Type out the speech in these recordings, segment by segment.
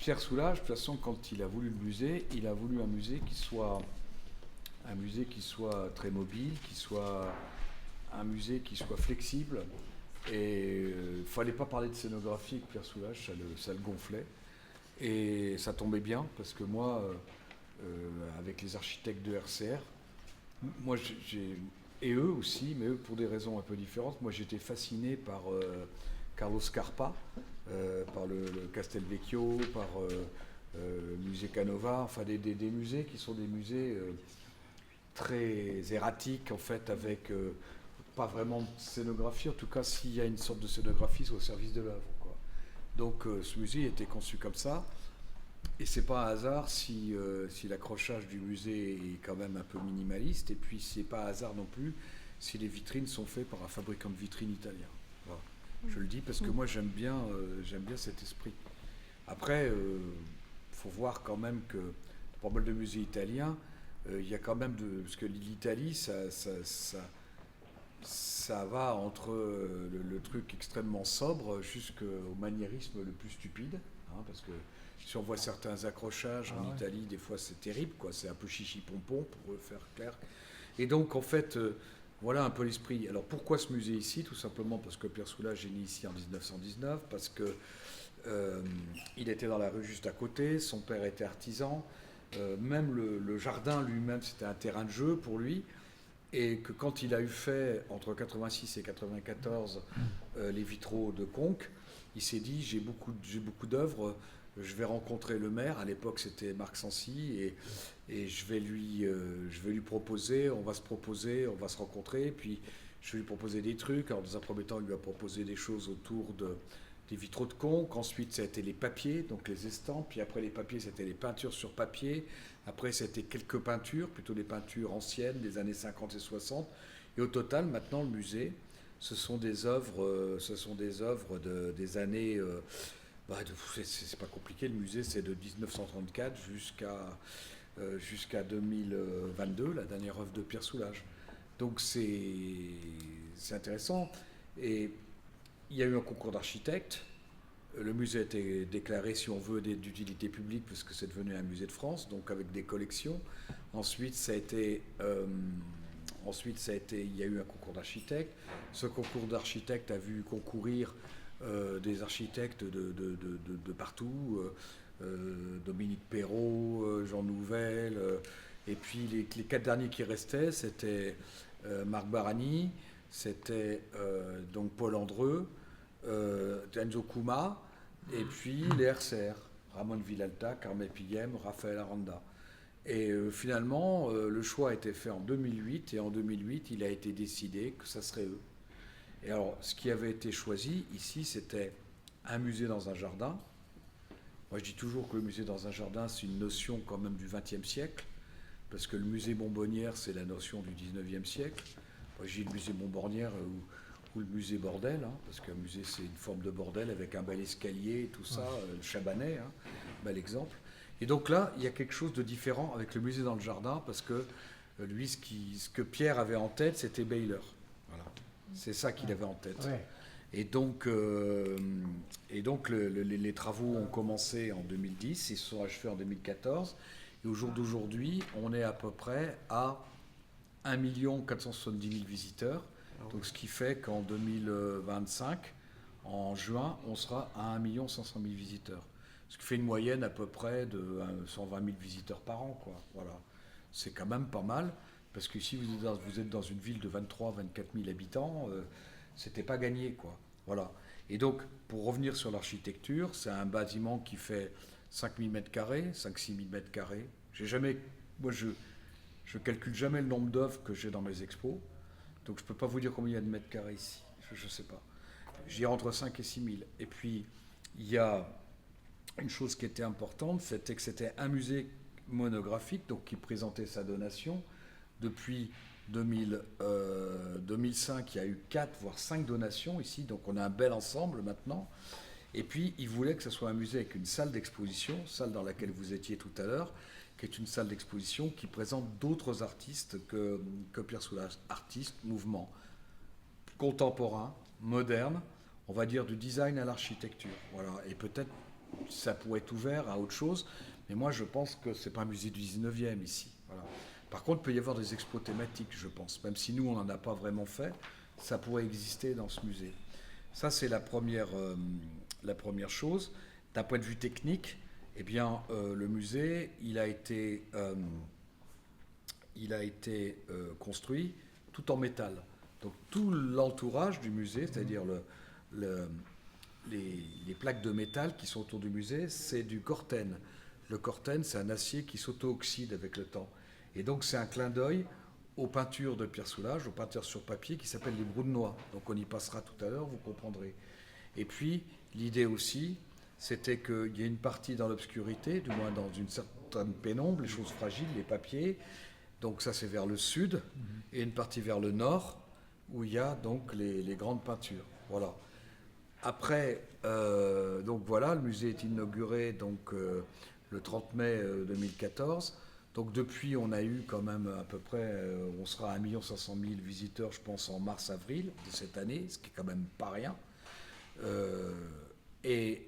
Pierre Soulages, de toute façon, quand il a voulu le musée, il a voulu un musée qui soit très mobile, un musée qui soit flexible. Et il ne fallait pas parler de scénographie avec Pierre Soulages, ça le gonflait. Et ça tombait bien, parce que moi, avec les architectes de RCR, moi, et eux aussi, mais eux pour des raisons un peu différentes. Moi, j'étais fasciné par Carlos Scarpa, par le Castelvecchio, par Musée Canova, enfin des musées qui sont des musées très erratiques, en fait, avec pas vraiment de scénographie. En tout cas, s'il y a une sorte de scénographie, c'est au service de l'œuvre, quoi. Donc, ce musée était conçu comme ça. Et c'est pas un hasard si l'accrochage du musée est quand même un peu minimaliste, et puis c'est pas un hasard non plus si les vitrines sont faites par un fabricant de vitrines italien. Voilà. Je le dis parce que moi j'aime bien cet esprit. Après, faut voir quand même que pour mal de musées italiens, il y a quand même parce que l'Italie, ça va entre le truc extrêmement sobre jusqu'au maniérisme le plus stupide, hein, parce que si on voit certains accrochages en Italie, des fois c'est terrible, quoi. C'est un peu chichi-pompon pour faire clair. Et donc en fait, voilà un peu l'esprit. Alors pourquoi ce musée ici? Tout simplement parce que Pierre Soulages est né ici en 1919, parce que il était dans la rue juste à côté, son père était artisan, même le jardin lui-même c'était un terrain de jeu pour lui. Et que quand il a eu fait, entre 86 et 94, les vitraux de Conques, il s'est dit, j'ai beaucoup d'œuvres, je vais rencontrer le maire, à l'époque c'était Marc Sancy, et je vais lui proposer, on va se rencontrer, puis je vais lui proposer des trucs. Alors dans un premier temps, il lui a proposé des choses autour des vitraux de Conques, ensuite ça a été les papiers, donc les estampes, puis après les papiers c'était les peintures sur papier, après c'était quelques peintures, plutôt des peintures anciennes des années 50 et 60, et au total maintenant le musée, ce sont des œuvres des années, c'est pas compliqué, le musée c'est de 1934 jusqu'à 2022, la dernière œuvre de Pierre Soulages. Donc c'est intéressant. Et il y a eu un concours d'architectes. Le musée a été déclaré, si on veut, d'utilité publique, parce que c'est devenu un musée de France, donc avec des collections. Ensuite, il y a eu un concours d'architectes. Ce concours d'architectes a vu concourir des architectes de partout. Dominique Perrault, Jean Nouvel. Et puis les 4 derniers qui restaient, c'était Marc Barani, c'était donc Paul Andreu, Enzo Kuma, et puis les RCR, Ramon Villalta, Carmen Piguem, Raphaël Aranda. Et finalement, le choix a été fait en 2008, et en 2008, il a été décidé que ça serait eux. Et alors, ce qui avait été choisi ici, c'était un musée dans un jardin. Moi, je dis toujours que le musée dans un jardin, c'est une notion quand même du XXe siècle, parce que le musée Bonbonnière, c'est la notion du XIXe siècle. Moi, je dis le musée Bonbonnière ou le musée bordel, hein, parce qu'un musée, c'est une forme de bordel avec un bel escalier et tout ça, le Chabanais, hein, bel exemple. Et donc là, il y a quelque chose de différent avec le musée dans le jardin, parce que lui, ce que Pierre avait en tête, c'était Baylor. Voilà. C'est ça qu'il avait en tête. Ouais. Et donc les travaux ont commencé en 2010, ils se sont achevés en 2014. Et au jour d'aujourd'hui, on est à peu près à 1 470 000 visiteurs. Donc ce qui fait qu'en 2025, en juin, on sera à 1 500 000 visiteurs. Ce qui fait une moyenne à peu près de 120 000 visiteurs par an, quoi. Voilà. C'est quand même pas mal, parce que si vous êtes dans une ville de 23-24 000 habitants, c'était pas gagné, quoi. Voilà. Et donc, pour revenir sur l'architecture, c'est un bâtiment qui fait 5 000 mètres carrés, 5-6 000 mètres carrés. Moi, je calcule jamais le nombre d'œuvres que j'ai dans mes expos, donc je peux pas vous dire combien il y a de mètres carrés ici. Je sais pas. Je dirais entre 5 et 6 000. Et puis, il y a une chose qui était importante, c'était que c'était un musée monographique, donc qui présentait sa donation. Depuis 2005, il y a eu 4 voire 5 donations ici, donc on a un bel ensemble maintenant. Et puis, il voulait que ce soit un musée avec une salle d'exposition, salle dans laquelle vous étiez tout à l'heure, qui est une salle d'exposition qui présente d'autres artistes que Pierre Soulages, artistes, mouvement contemporain, moderne, on va dire du design à l'architecture. Voilà. Et peut-être ça pourrait être ouvert à autre chose. Mais moi, je pense que c'est pas un musée du 19e ici. Voilà. Par contre, il peut y avoir des expos thématiques, je pense. Même si nous, on n'en a pas vraiment fait, ça pourrait exister dans ce musée. Ça, c'est la première chose. D'un point de vue technique, eh bien, le musée, il a été construit tout en métal. Donc tout l'entourage du musée, c'est-à-dire les plaques de métal qui sont autour du musée, c'est du Corten. Le Corten, c'est un acier qui s'auto-oxyde avec le temps. Et donc c'est un clin d'œil aux peintures de Pierre Soulages, aux peintures sur papier qui s'appellent les Brous de Noix. Donc on y passera tout à l'heure, vous comprendrez. Et puis l'idée aussi, c'était qu'il y ait une partie dans l'obscurité, du moins dans une certaine pénombre, les choses fragiles, les papiers. Donc ça c'est vers le sud, et une partie vers le nord, où il y a donc les grandes peintures. Voilà. Après, donc voilà, le musée est inauguré donc, le 30 mai 2014. Donc depuis, on a eu quand même à peu près, on sera à 1 500 000 visiteurs, je pense, en mars-avril de cette année, ce qui est quand même pas rien. Et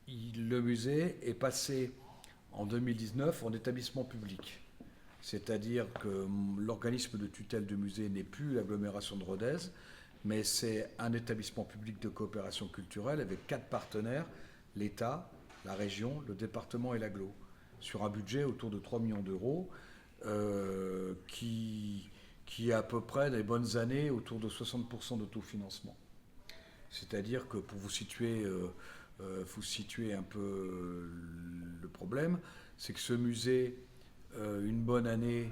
le musée est passé en 2019 en établissement public. C'est-à-dire que l'organisme de tutelle du musée n'est plus l'agglomération de Rodez, mais c'est un établissement public de coopération culturelle avec 4 partenaires, l'État, la région, le département et l'agglo, sur un budget autour de 3 millions d'euros, qui est à peu près, dans les bonnes années, autour de 60% d'autofinancement. C'est-à-dire que pour vous situer un peu le problème, c'est que ce musée, une bonne année,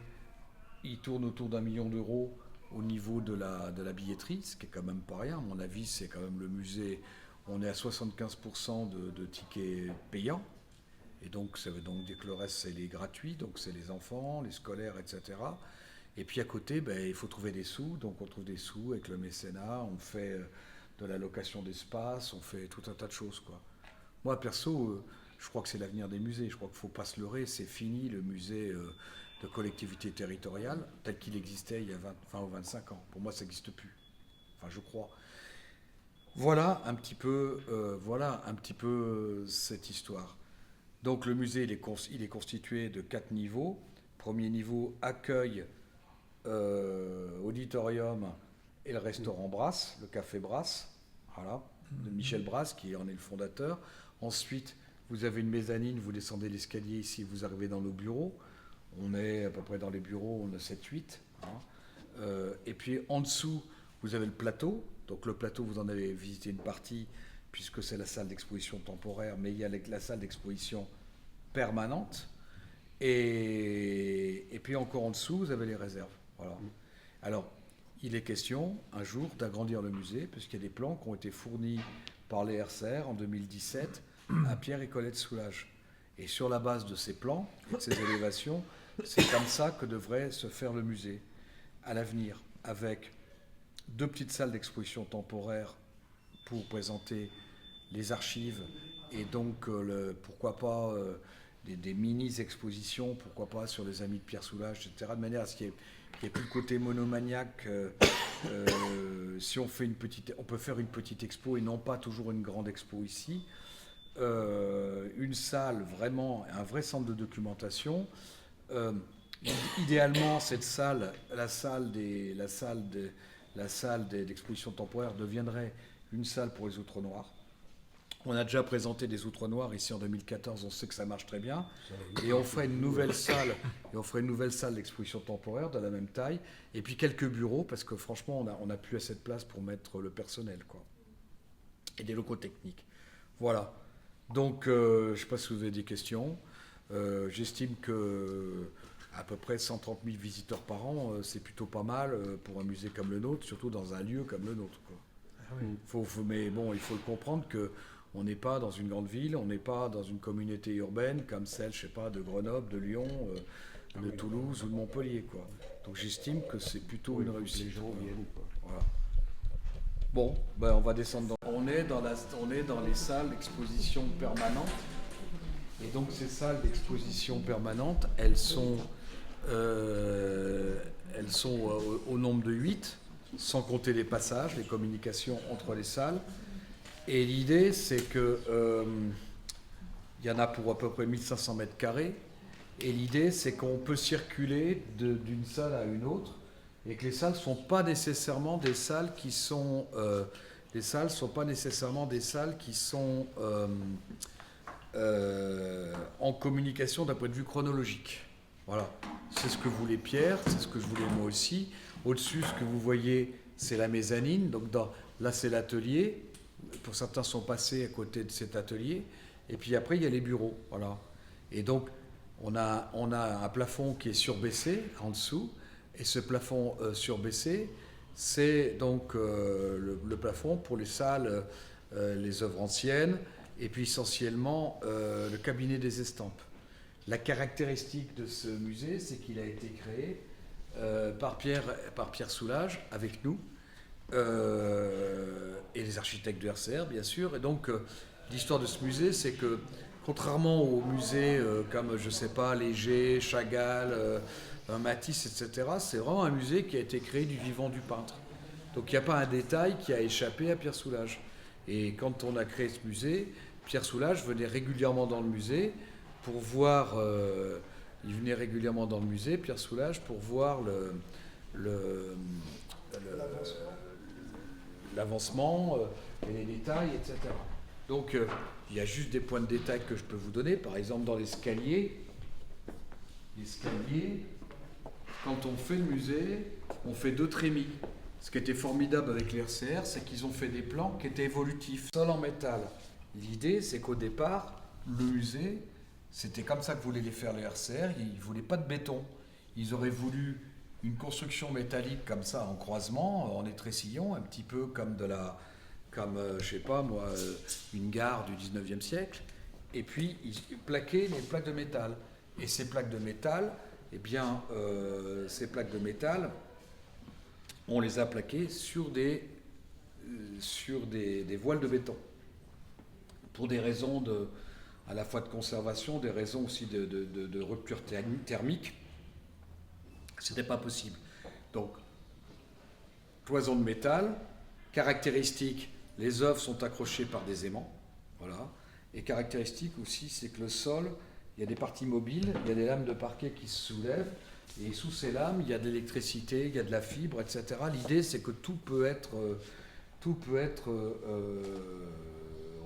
il tourne autour d'1 million d'euros au niveau de la billetterie, ce qui est quand même pas rien. À mon avis, c'est quand même le musée, on est à 75% de tickets payants. Et donc, ça veut donc dire que le reste, c'est les gratuits, donc c'est les enfants, les scolaires, etc. Et puis à côté, il faut trouver des sous. Donc on trouve des sous avec le mécénat, on fait de la location d'espace, on fait tout un tas de choses, quoi. Moi, perso, je crois que c'est l'avenir des musées. Je crois qu'il ne faut pas se leurrer. C'est fini le musée de collectivité territoriale tel qu'il existait il y a 20 ou 25 ans. Pour moi, ça n'existe plus. Enfin, je crois. Voilà un petit peu cette histoire. Donc le musée, il est constitué de 4 niveaux. Premier niveau, accueil, auditorium et le restaurant Brasse, le café Brasse, voilà, de Michel Brasse, qui en est le fondateur. Ensuite, vous avez une mezzanine, vous descendez l'escalier ici, vous arrivez dans nos bureaux. On est à peu près dans les bureaux, on a 7-8. Hein. Et puis en dessous, vous avez le plateau. Donc le plateau, vous en avez visité une partie, puisque c'est la salle d'exposition temporaire, mais il y a la salle d'exposition permanente. Et puis encore en dessous, vous avez les réserves. Voilà. Alors, il est question, un jour, d'agrandir le musée, puisqu'il y a des plans qui ont été fournis par les RCR en 2017 à Pierre et Colette Soulages. Et sur la base de ces plans, de ces élévations, c'est comme ça que devrait se faire le musée à l'avenir, avec 2 petites salles d'exposition temporaire pour présenter les archives et donc pourquoi pas des mini-expositions, pourquoi pas sur les amis de Pierre Soulages, etc. De manière à ce qu'il n'y ait plus le côté monomaniaque. Si on fait on peut faire une petite expo et non pas toujours une grande expo ici. Une salle, vraiment, un vrai centre de documentation. Idéalement, cette salle, la salle d'exposition temporaire deviendrait une salle pour les outre noirs. On a déjà présenté des outre noirs ici en 2014, on sait que ça marche très bien. Et on ferait une nouvelle salle, d'exposition temporaire de la même taille. Et puis quelques bureaux, parce que franchement, on n'a plus assez de place pour mettre le personnel, quoi. Et des locaux techniques. Voilà. Donc, je ne sais pas si vous avez des questions. J'estime que à peu près 130 000 visiteurs par an, c'est plutôt pas mal pour un musée comme le nôtre, surtout dans un lieu comme le nôtre, quoi. Ah oui. Mais bon, il faut le comprendre qu'on n'est pas dans une grande ville, on n'est pas dans une communauté urbaine comme celle, je sais pas, de Grenoble, de Lyon, de Toulouse ou de Montpellier, quoi. Donc j'estime que c'est plutôt une réussite. Les gens viennent, quoi. Voilà. Bon, on va descendre. On est dans les salles d'exposition permanentes. Et donc ces salles d'exposition permanentes, elles sont au nombre de 8, sans compter les passages, les communications entre les salles. Et l'idée, c'est que Il y en a pour à peu près 1500 mètres carrés. Et l'idée, c'est qu'on peut circuler d'une salle à une autre et que les salles ne sont pas nécessairement des salles qui sont... en communication d'un point de vue chronologique. Voilà. C'est ce que voulait Pierre, c'est ce que je voulais moi aussi. Au-dessus, ce que vous voyez, c'est la mezzanine. Donc là, c'est l'atelier. Pour certains sont passés à côté de cet atelier. Et puis après, il y a les bureaux. Voilà. Et donc, on a un plafond qui est surbaissé en dessous. Et ce plafond surbaissé, c'est donc le plafond pour les salles, les œuvres anciennes, et puis essentiellement le cabinet des estampes. La caractéristique de ce musée, c'est qu'il a été créé par Pierre Soulages, avec nous, et les architectes du RCR, bien sûr. Et donc, l'histoire de ce musée, c'est que, contrairement aux musées comme, je ne sais pas, Léger, Chagall, Matisse, etc., c'est vraiment un musée qui a été créé du vivant du peintre. Donc, il n'y a pas un détail qui a échappé à Pierre Soulages. Et quand on a créé ce musée, Pierre Soulages venait régulièrement dans le musée pour voir... Pierre Soulages, pour voir l'avancement, et les détails, etc. Donc, il y a juste des points de détail que je peux vous donner. Par exemple, dans l'escalier, quand on fait le musée, on fait 2 trémies. Ce qui était formidable avec les RCR, c'est qu'ils ont fait des plans qui étaient évolutifs. Sol en métal. L'idée, c'est qu'au départ, le musée, c'était comme ça que voulaient les faire les RCR. Ils ne voulaient pas de béton. Ils auraient voulu une construction métallique comme ça, en croisement, en étressillon, un petit peu comme je sais pas moi, une gare du 19e siècle. Et puis, ils plaquaient les plaques de métal. Et ces plaques de métal, on les a plaquées sur des voiles de béton. Pour des raisons à la fois de conservation, des raisons aussi de rupture thermique. C'était pas possible. Donc, cloison de métal, caractéristique, les œuvres sont accrochées par des aimants. Voilà. Et caractéristique aussi, c'est que le sol, il y a des parties mobiles, il y a des lames de parquet qui se soulèvent, et sous ces lames, il y a de l'électricité, il y a de la fibre, etc. L'idée, c'est que tout peut être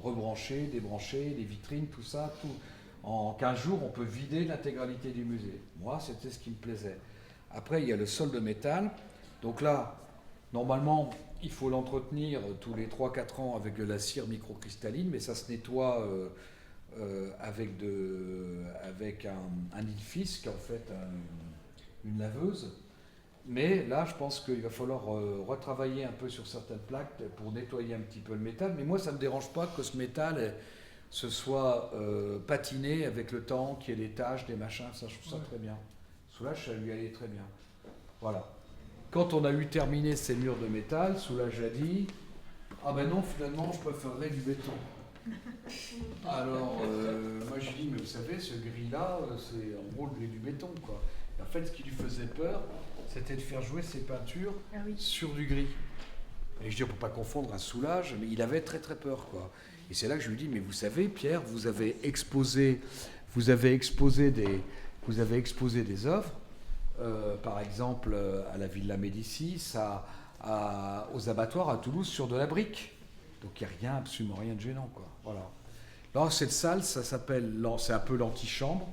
rebranché, débranché, les vitrines, tout ça. En 15 jours, on peut vider l'intégralité du musée. Moi, c'était ce qui me plaisait. Après, il y a le sol de métal. Donc là, normalement, il faut l'entretenir tous les 3-4 ans avec de la cire microcristalline, mais ça se nettoie avec un ilfisque, en fait, une laveuse. Mais là, je pense qu'il va falloir retravailler un peu sur certaines plaques pour nettoyer un petit peu le métal. Mais moi, ça ne me dérange pas que ce métal se soit patiné avec le temps, qu'il y ait des taches, des machins. Ça, je trouve ça très bien. Soulages, ça lui allait très bien. Voilà. Quand on a eu terminé ces murs de métal, Soulages a dit « Ah ben non, finalement, je préférerais du béton. » Alors, moi, j'ai dit « Mais vous savez, ce gris-là, c'est en gros le gris du béton, quoi. » En fait, ce qui lui faisait peur, c'était de faire jouer ses peintures sur du gris. Et je dis, on ne peut pas confondre un Soulages, mais il avait très très peur, quoi. Et c'est là que je lui dis, mais vous savez, Pierre, vous avez exposé des œuvres, par exemple à la Villa Médicis, aux abattoirs à Toulouse sur de la brique. Donc il n'y a absolument rien de gênant, quoi. Voilà. Là, cette salle, c'est un peu l'antichambre.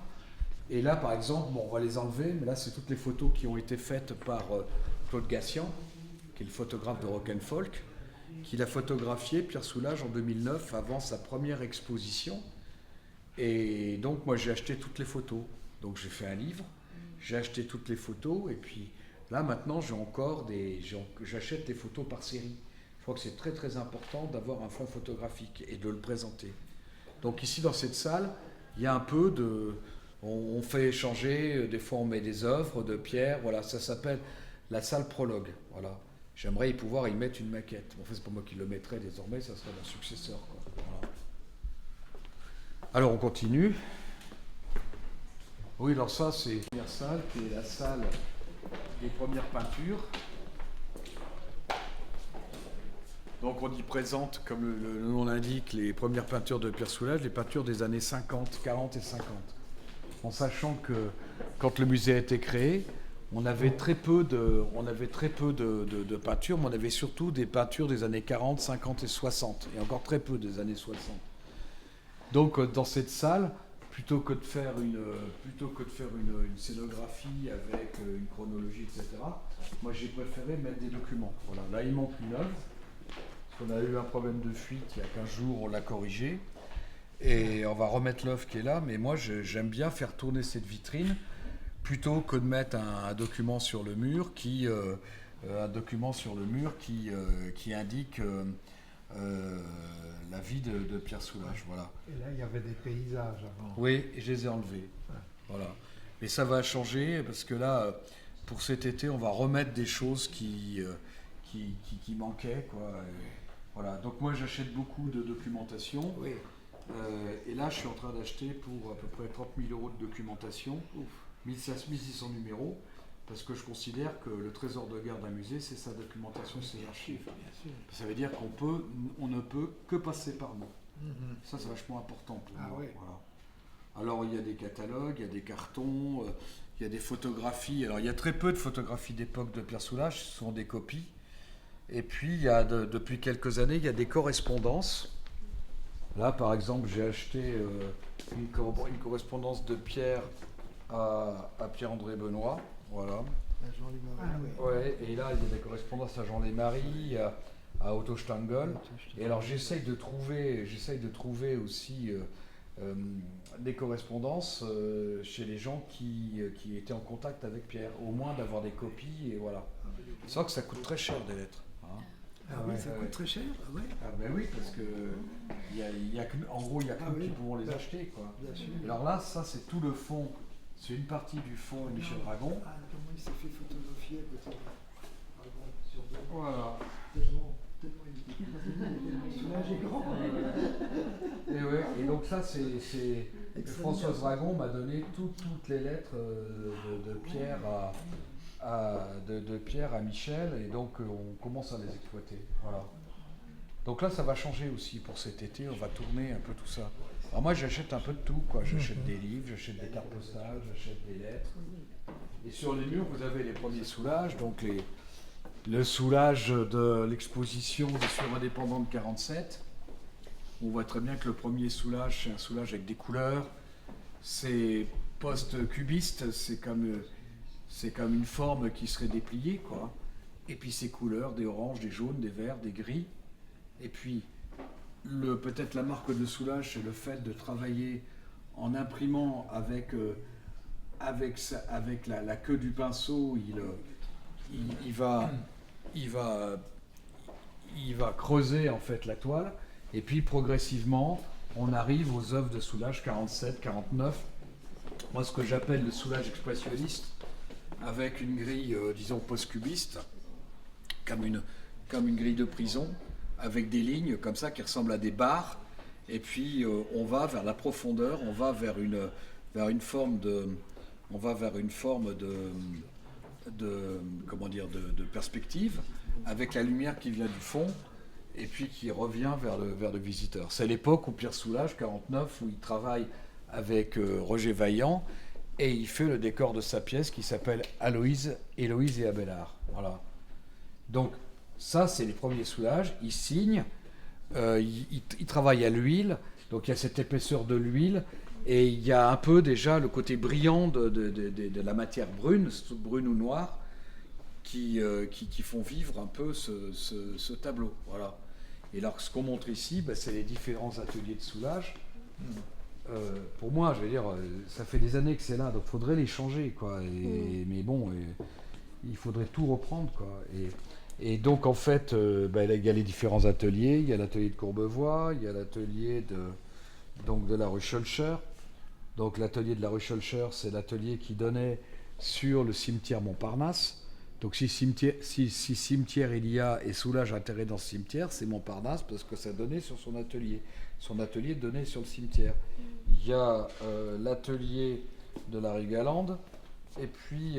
Et là, par exemple, on va les enlever, mais là, c'est toutes les photos qui ont été faites par Claude Gassian, qui est le photographe de Rock and Folk, qui l'a photographié, Pierre Soulages, en 2009, avant sa première exposition. Et donc, moi, j'ai acheté toutes les photos. Donc, j'ai fait un livre, j'ai acheté toutes les photos, et puis là, maintenant, j'achète des photos par série. Je crois que c'est très, très important d'avoir un fonds photographique et de le présenter. Donc, ici, dans cette salle, il y a un peu de... On fait échanger, des fois on met des œuvres de Pierre, voilà, ça s'appelle la salle prologue, voilà. J'aimerais pouvoir y mettre une maquette. Bon, en fait, c'est pas moi qui le mettrai désormais, ça serait mon successeur, quoi. Voilà. Alors on continue. Oui, alors ça c'est la première salle, qui est la salle des premières peintures. Donc on y présente, comme le nom l'indique, les premières peintures de Pierre Soulages, les peintures des années 50, 40 et 50. En sachant que quand le musée a été créé, on avait très peu de peintures, mais on avait surtout des peintures des années 40, 50 et 60, et encore très peu des années 60. Donc dans cette salle, plutôt que de faire une scénographie avec une chronologie, etc., moi j'ai préféré mettre des documents. Voilà. Là il manque une œuvre, parce qu'on a eu un problème de fuite il y a 15 jours, on l'a corrigé, et on va remettre l'œuvre qui est là, mais moi j'aime bien faire tourner cette vitrine, plutôt que de mettre un document sur le mur qui indique la vie de Pierre Soulages. Voilà. Et là, il y avait des paysages avant. Oui, et je les ai enlevés. Ouais. Voilà. Mais ça va changer parce que là, pour cet été, on va remettre des choses qui manquaient, quoi. Et voilà. Donc moi, j'achète beaucoup de documentation. Oui. Et là, je suis en train d'acheter pour à peu près 30 000 euros de documentation, 1600 numéros, parce que je considère que le trésor de guerre d'un musée, c'est sa documentation, ses archives. Ça veut dire on ne peut que passer par nous. Ça, c'est vachement important pour moi. Oui. Voilà. Alors, il y a des catalogues, il y a des cartons, il y a des photographies. Alors, il y a très peu de photographies d'époque de Pierre Soulages, ce sont des copies. Et puis, il y a depuis quelques années, il y a des correspondances. Là, par exemple, j'ai acheté une correspondance de Pierre à Pierre-André Benoît. Voilà. Jean Lémarie. Ah, oui. Ouais, et là, il y a des correspondances à Jean Lémarie, à Otto Stangl. Et alors, j'essaye de trouver aussi des correspondances chez les gens qui étaient en contact avec Pierre, au moins d'avoir des copies. Et voilà. C'est vrai que ça coûte très cher des lettres. Hein. Ah oui, ça coûte très cher. Ah ouais. Ah ben oui, parce que en gros, il n'y a que nous qui pouvons les acheter, quoi. Bien sûr. Alors là, ça c'est tout le fond, c'est une partie du fond de Michel Dragon. Ah, comment il s'est fait photographier à côté de Dragon sur deux. Voilà. Tellement il Soulages est grand. Et, ouais, et donc ça, c'est Françoise Dragon m'a donné toutes les lettres de Pierre de Pierre à Michel, et donc on commence à les exploiter. Voilà. Donc là, ça va changer aussi pour cet été, on va tourner un peu tout ça. Alors moi, j'achète un peu de tout, quoi. J'achète des livres, j'achète des cartes postales, j'achète des lettres. Et sur les murs, vous avez les premiers Soulages, donc le Soulage de l'exposition des surindépendants de 47. On voit très bien que le premier Soulage, c'est un Soulage avec des couleurs. C'est post-cubiste, c'est comme une forme qui serait dépliée, quoi. Et puis ces couleurs, des oranges, des jaunes, des verts, des gris. Et puis, peut-être la marque de Soulages, c'est le fait de travailler en imprimant avec la queue du pinceau. Il va creuser en fait la toile. Et puis progressivement, on arrive aux œuvres de Soulages 47, 49. Moi, ce que j'appelle le Soulage expressionniste, avec une grille, disons, post-cubiste, comme une grille de prison, avec des lignes comme ça qui ressemblent à des barres, et puis on va vers la profondeur, on va vers une forme de perspective, avec la lumière qui vient du fond, et puis qui revient vers le visiteur. C'est l'époque où Pierre Soulages, 49, où il travaille avec Roger Vaillant, et il fait le décor de sa pièce qui s'appelle Héloïse et Abélard. Voilà. Donc ça, c'est les premiers Soulages. Il signe, il travaille à l'huile, donc il y a cette épaisseur de l'huile, et il y a un peu déjà le côté brillant de la matière brune ou noire, qui font vivre un peu ce tableau. Voilà. Et alors, ce qu'on montre ici, c'est les différents ateliers de Soulages. Pour moi, je veux dire, ça fait des années que c'est là, donc il faudrait les changer, quoi. Mais bon, il faudrait tout reprendre, quoi. Et donc, en fait, il y a les différents ateliers. Il y a l'atelier de Courbevoie, il y a l'atelier de la rue Schulcher. Donc, l'atelier de la rue Schulcher, c'est l'atelier qui donnait sur le cimetière Montparnasse. Donc, si cimetière il y a et Soulages intérêt dans ce cimetière, c'est Montparnasse parce que ça donnait sur son atelier. Son atelier donnait sur le cimetière. Il y a l'atelier de la rue Galande et puis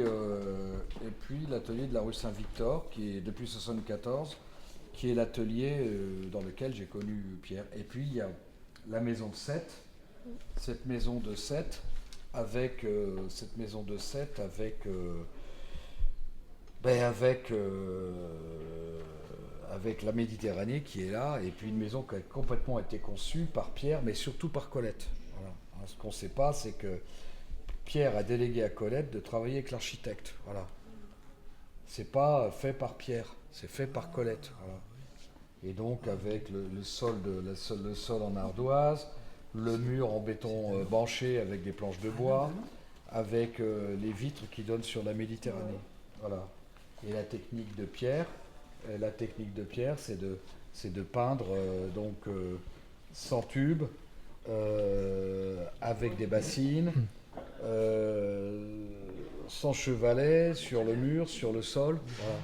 l'atelier de la rue Saint-Victor qui est depuis 1974, qui est l'atelier dans lequel j'ai connu Pierre. Et puis il y a la maison de Sète, cette maison de Sète avec avec la Méditerranée qui est là, et puis une maison qui a complètement été conçue par Pierre, mais surtout par Colette. Voilà. Ce qu'on ne sait pas, c'est que Pierre a délégué à Colette de travailler avec l'architecte. Voilà. C'est pas fait par Pierre, c'est fait par Colette. Voilà. Et donc avec le sol en ardoise, le mur en béton banché avec des planches de bois, avec les vitres qui donnent sur la Méditerranée. Voilà. Et la technique de Pierre, c'est de peindre sans tube, avec des bassines, sans chevalet, sur le mur, sur le sol. Voilà.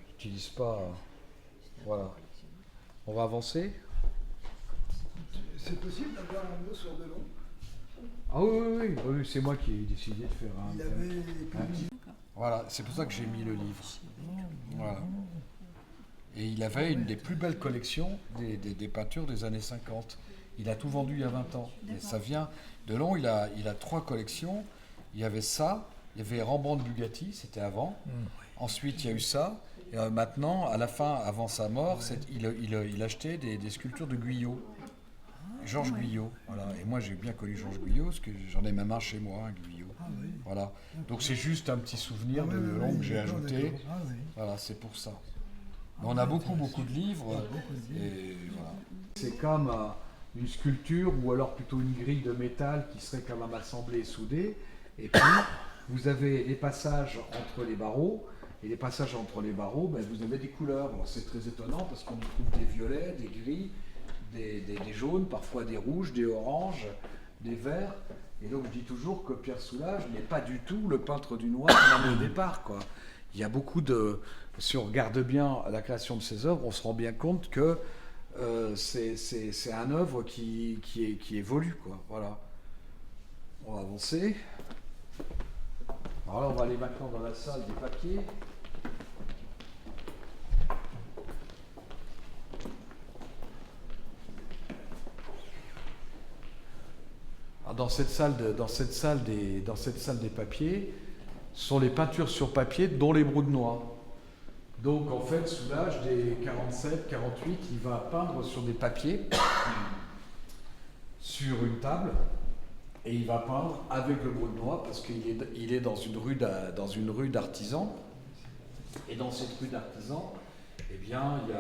J'utilise pas. Voilà. On va avancer. C'est possible d'avoir un mot sur Delon? Ah oui, c'est moi qui ai décidé de faire un. Il avait Voilà, c'est pour ça que j'ai mis le livre. Voilà. Et il avait une des plus belles collections des peintures des années 50. Il a tout vendu il y a 20 ans. Et ça vient. Delon, il a 3 collections. Il y avait ça, il y avait Rembrandt de Bugatti, c'était avant. Ensuite, il y a eu ça. Et maintenant, à la fin, avant sa mort, il achetait des sculptures de Guyot. Georges Guyot. Voilà. Et moi, j'ai bien connu Georges Guyot, parce que j'en ai même un chez moi, un Guyot. Voilà. Donc c'est juste un petit souvenir de Delon que j'ai ajouté. Voilà, c'est pour ça. Mais on a beaucoup de livres. Et voilà. C'est comme une sculpture, ou alors plutôt une grille de métal qui serait quand même assemblée et soudée. Et puis, vous avez les passages entre les barreaux. Et les passages entre les barreaux, ben, vous avez des couleurs. Alors, c'est très étonnant parce qu'on y trouve des violets, des gris, des jaunes, parfois des rouges, des oranges, des verts. Et donc je dis toujours que Pierre Soulages n'est pas du tout le peintre du noir même au départ, quoi. Il y a beaucoup de... Si on regarde bien la création de ses œuvres, on se rend bien compte que c'est un œuvre qui évolue, quoi. Voilà. On va avancer. Alors là, on va aller maintenant dans la salle des papiers. Alors dans cette salle des papiers sont les peintures sur papier, dont les brous de noix. Donc en fait, Soulages, des 47, 48, il va peindre sur des papiers, sur une table, et il va peindre avec le brou de noix parce qu'il est dans une rue d'artisans. Et dans cette rue d'artisans, eh bien, il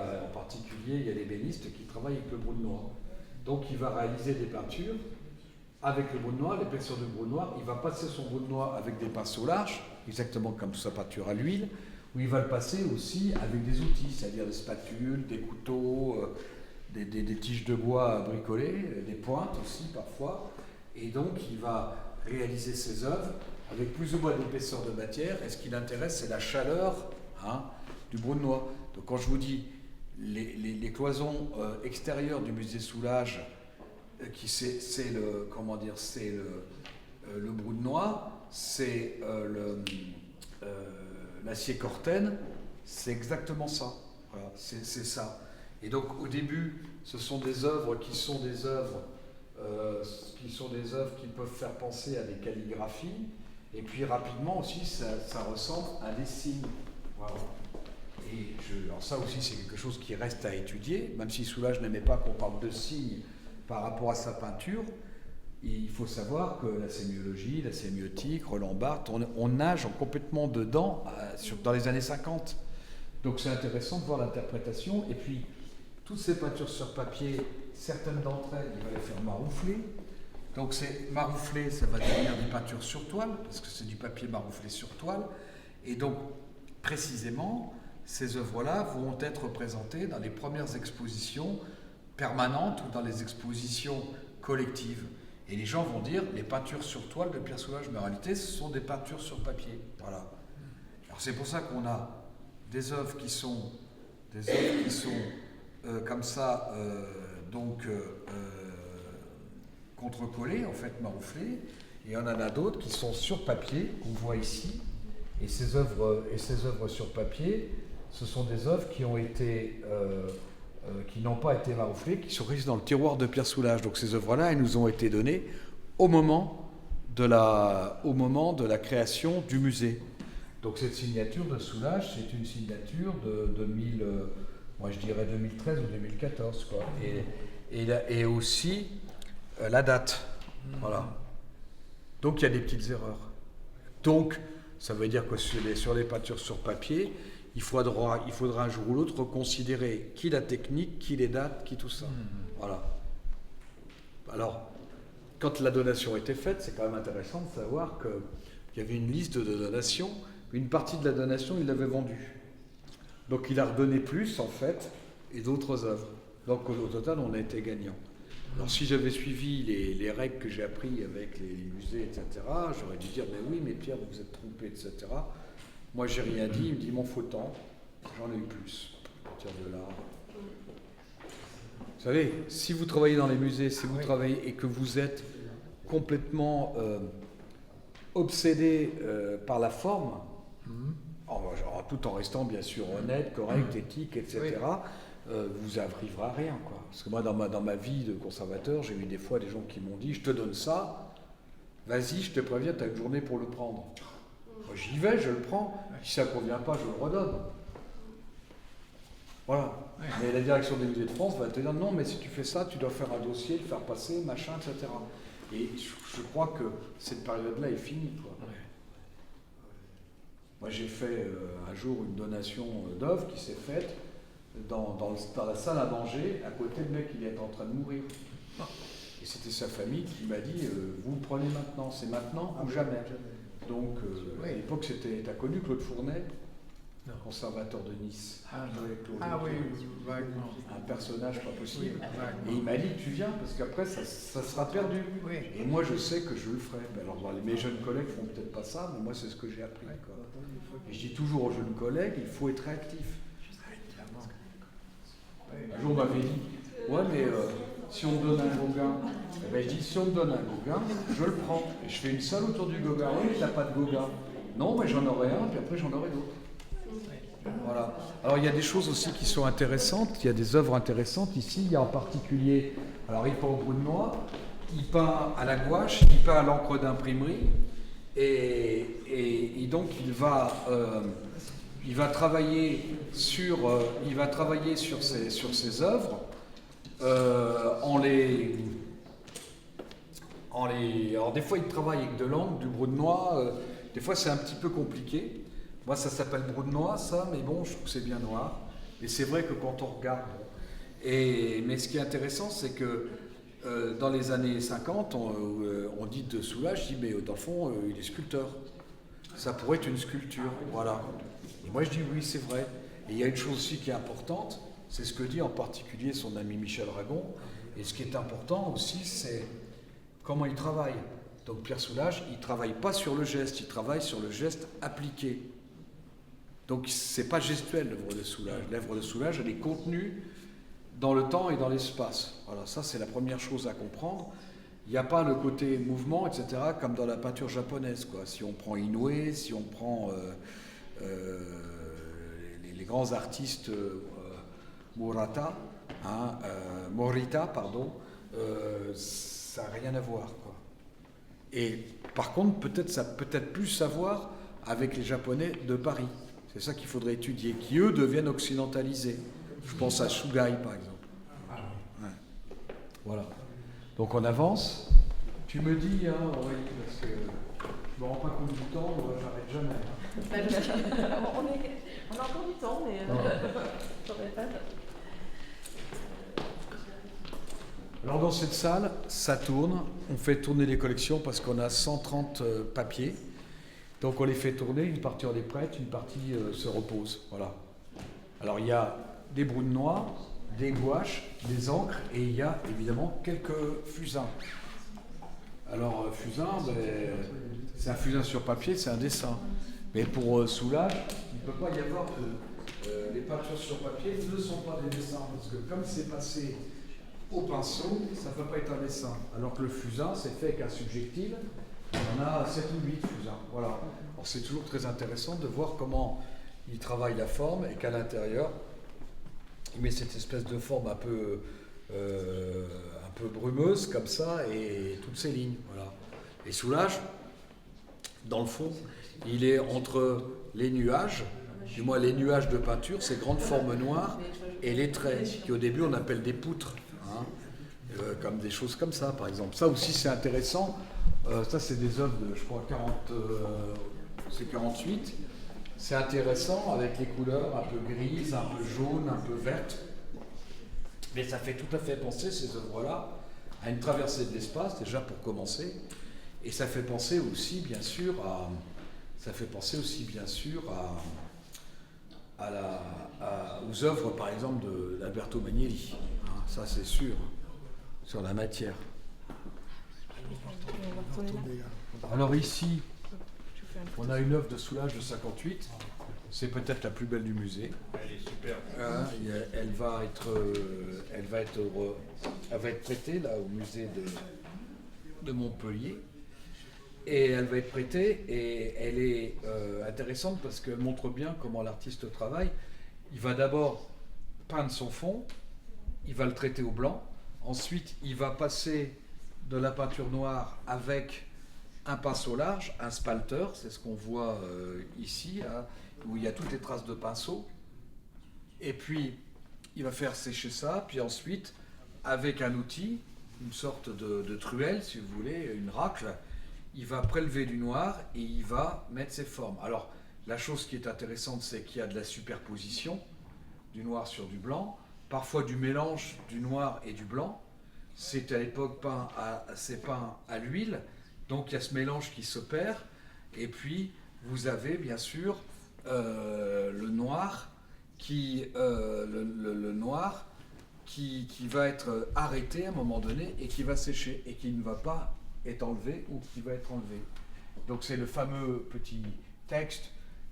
y a les ébénistes qui travaillent avec le brou de noix. Donc il va réaliser des peintures avec le brou de noix, l'épaisseur du brou de noix. Il va passer son brou de noix avec des pinceaux larges, exactement comme sa peinture à l'huile, où il va le passer aussi avec des outils, c'est-à-dire des spatules, des couteaux, des tiges de bois à bricoler, des pointes aussi parfois. Et donc il va réaliser ses œuvres avec plus ou moins d'épaisseur de matière. Et ce qui l'intéresse, c'est la chaleur du brou de noix. Donc quand je vous dis les cloisons extérieures du musée Soulages, c'est le brou de noix, c'est l'acier Corten, c'est exactement ça. Voilà, c'est ça. Et donc au début, ce sont des œuvres qui peuvent faire penser à des calligraphies, et puis rapidement aussi ça ressemble à des signes. Voilà. Et alors ça aussi c'est quelque chose qui reste à étudier, même si Soulages n'aimait pas qu'on parle de signes par rapport à sa peinture. Il faut savoir que la sémiologie, la sémiotique, Roland Barthes, on nage complètement dedans dans les années 50. Donc c'est intéressant de voir l'interprétation. Et puis, toutes ces peintures sur papier, certaines d'entre elles, il va les faire maroufler. Donc c'est marouflé, ça va devenir des peintures sur toile, parce que c'est du papier marouflé sur toile. Et donc, précisément, ces œuvres-là vont être présentées dans les premières expositions permanentes ou dans les expositions collectives. Et les gens vont dire, les peintures sur toile de Pierre Soulages, mais en réalité, ce sont des peintures sur papier. Voilà. Alors c'est pour ça qu'on a des œuvres qui sont comme ça, contre-collées, en fait, marouflées. Et on en a d'autres qui sont sur papier, qu'on voit ici. Et ces œuvres sur papier, ce sont des œuvres qui ont été, qui n'ont pas été marouflées, qui sont restées dans le tiroir de Pierre Soulages. Donc ces œuvres-là, elles nous ont été données au moment de la création du musée. Donc cette signature de Soulages, c'est une signature de 2000, moi je dirais 2013 ou 2014, quoi. Et aussi la date. Voilà. Donc il y a des petites erreurs. Donc ça veut dire que sur les peintures sur papier, il faudra un jour ou l'autre reconsidérer qui la technique, qui les dates, qui tout ça. Voilà. Alors, quand la donation était faite, c'est quand même intéressant de savoir qu'il y avait une liste de donations. Une partie de la donation, il l'avait vendue. Donc il a redonné plus, en fait, et d'autres œuvres. Donc au total, on a été gagnant. Alors si j'avais suivi les règles que j'ai apprises avec les musées, etc., j'aurais dû dire, mais oui, mais Pierre, vous vous êtes trompé, etc. Moi, j'ai rien dit, il me dit, il m'en faut tant, j'en ai eu plus. À partir de là... Vous savez, si vous travaillez dans les musées, si vous travaillez et que vous êtes complètement obsédé par la forme, tout en restant bien sûr honnête, correct, éthique, etc., vous n'arriverez à rien, quoi. Parce que moi, dans ma vie de conservateur, j'ai eu des fois des gens qui m'ont dit, je te donne ça, vas-y, je te préviens, tu as une journée pour le prendre. Moi, j'y vais, je le prends, si ça ne convient pas, je le redonne. Voilà. Mais la direction des musées de France va te dire, non, mais si tu fais ça, tu dois faire un dossier, le faire passer, machin, etc. Et je crois que cette période-là est finie, quoi. Moi, j'ai fait un jour une donation d'œuvres qui s'est faite dans la salle à manger, à côté de mec qui est en train de mourir. Et c'était sa famille qui m'a dit, vous le prenez maintenant, c'est maintenant ou jamais. Donc, à l'époque, t'as connu Claude Fournet, conservateur de Nice. Oui, vaguement. Un personnage pas possible. Et il m'a dit, tu viens, parce qu'après, ça sera perdu. Et moi, je sais que je le ferai. Alors, mes jeunes collègues font peut-être pas ça, mais moi, c'est ce que j'ai appris, quoi. Et je dis toujours aux jeunes collègues, il faut être réactif. Un jour, on m'avait dit, ouais, mais si on me donne un Gauguin, je dis, si on me donne un Gauguin, je le prends. Et je fais une salle autour du Gauguin. Oui, il n'a pas de Gauguin. Non, mais j'en aurai un, puis après, j'en aurai d'autres. Voilà. Alors, il y a des choses aussi qui sont intéressantes. Il y a des œuvres intéressantes ici. Il y a en particulier, alors il peint au brou de noix, il peint à la gouache, il peint à l'encre d'imprimerie. Et donc, il va travailler sur ces œuvres alors des fois il travaille avec de l'encre, du brou de noix, des fois c'est un petit peu compliqué. Moi ça s'appelle brou de noix ça, mais bon je trouve que c'est bien noir. Et c'est vrai que quand on regarde, mais ce qui est intéressant c'est que dans les années 50, on dit de Soulages, mais dans le fond il est sculpteur. Ça pourrait être une sculpture, voilà. Et moi je dis oui, c'est vrai. Et il y a une chose aussi qui est importante, c'est ce que dit en particulier son ami Michel Ragon. Et ce qui est important aussi, c'est comment il travaille. Donc Pierre Soulages, il ne travaille pas sur le geste, il travaille sur le geste appliqué. Donc c'est pas gestuel l'œuvre de Soulages. L'œuvre de Soulages, elle est contenue dans le temps et dans l'espace. Voilà, ça c'est la première chose à comprendre. Il n'y a pas le côté mouvement, etc., comme dans la peinture japonaise, quoi. Si on prend Inoue, si on prend les grands artistes Morita, ça n'a rien à voir, quoi. Et par contre, ça peut-être plus savoir avec les Japonais de Paris. C'est ça qu'il faudrait étudier, qui eux deviennent occidentalisés. Je pense à Sugai, par exemple. Ouais. Voilà. Donc on avance. Tu me dis, hein, Aurélie, parce que je ne me rends pas compte du temps, j'arrête jamais. On a encore du temps, mais j'aurais pas. Alors dans cette salle, ça tourne. On fait tourner les collections parce qu'on a 130 papiers. Donc on les fait tourner, une partie on les prête, une partie se repose. Voilà. Alors il y a des brous de noix, des gouaches, des encres et il y a évidemment quelques fusains. Alors fusain, c'est un fusain sur papier, c'est un dessin. Mais pour Soulages, il ne peut pas y avoir les peintures sur papier ne sont pas des dessins. Parce que comme c'est passé au pinceau, ça ne peut pas être un dessin. Alors que le fusain, c'est fait avec un subjectif. On a 7 ou 8 fusains. Voilà. Alors c'est toujours très intéressant de voir comment il travaille la forme et qu'à l'intérieur, il met cette espèce de forme un peu brumeuse comme ça et toutes ces lignes. Voilà. Et Soulages, dans le fond, il est entre les nuages, du moins les nuages de peinture, ces grandes formes noires, et les traits, qui au début on appelle des poutres, hein, comme des choses comme ça par exemple. Ça aussi c'est intéressant, ça c'est des œuvres de je crois 48, c'est intéressant avec les couleurs un peu grises, un peu jaunes, un peu vertes, mais ça fait tout à fait penser ces œuvres-là à une traversée de l'espace déjà pour commencer, et ça fait penser aussi bien sûr aux œuvres par exemple d'Alberto Magnelli, hein, ça c'est sûr, sur la matière. Alors ici, on a une œuvre de Soulages de 58, c'est peut-être la plus belle du musée. Elle est super. Elle va être prêtée là au musée de Montpellier. Et elle va être prêtée et elle est intéressante parce qu'elle montre bien comment l'artiste travaille. Il va d'abord peindre son fond, il va le traiter au blanc, ensuite il va passer de la peinture noire avec un pinceau large, un spalter, c'est ce qu'on voit ici, hein, où il y a toutes les traces de pinceau. Et puis il va faire sécher ça, puis ensuite avec un outil, une sorte de truelle si vous voulez, une racle, il va prélever du noir et il va mettre ses formes. Alors, la chose qui est intéressante, c'est qu'il y a de la superposition du noir sur du blanc, parfois du mélange du noir et du blanc. C'est à l'époque peint à l'huile, donc il y a ce mélange qui s'opère. Et puis, vous avez bien sûr le noir qui va être arrêté à un moment donné et qui va sécher et qui ne va pas est enlevé ou qui va être enlevé. Donc c'est le fameux petit texte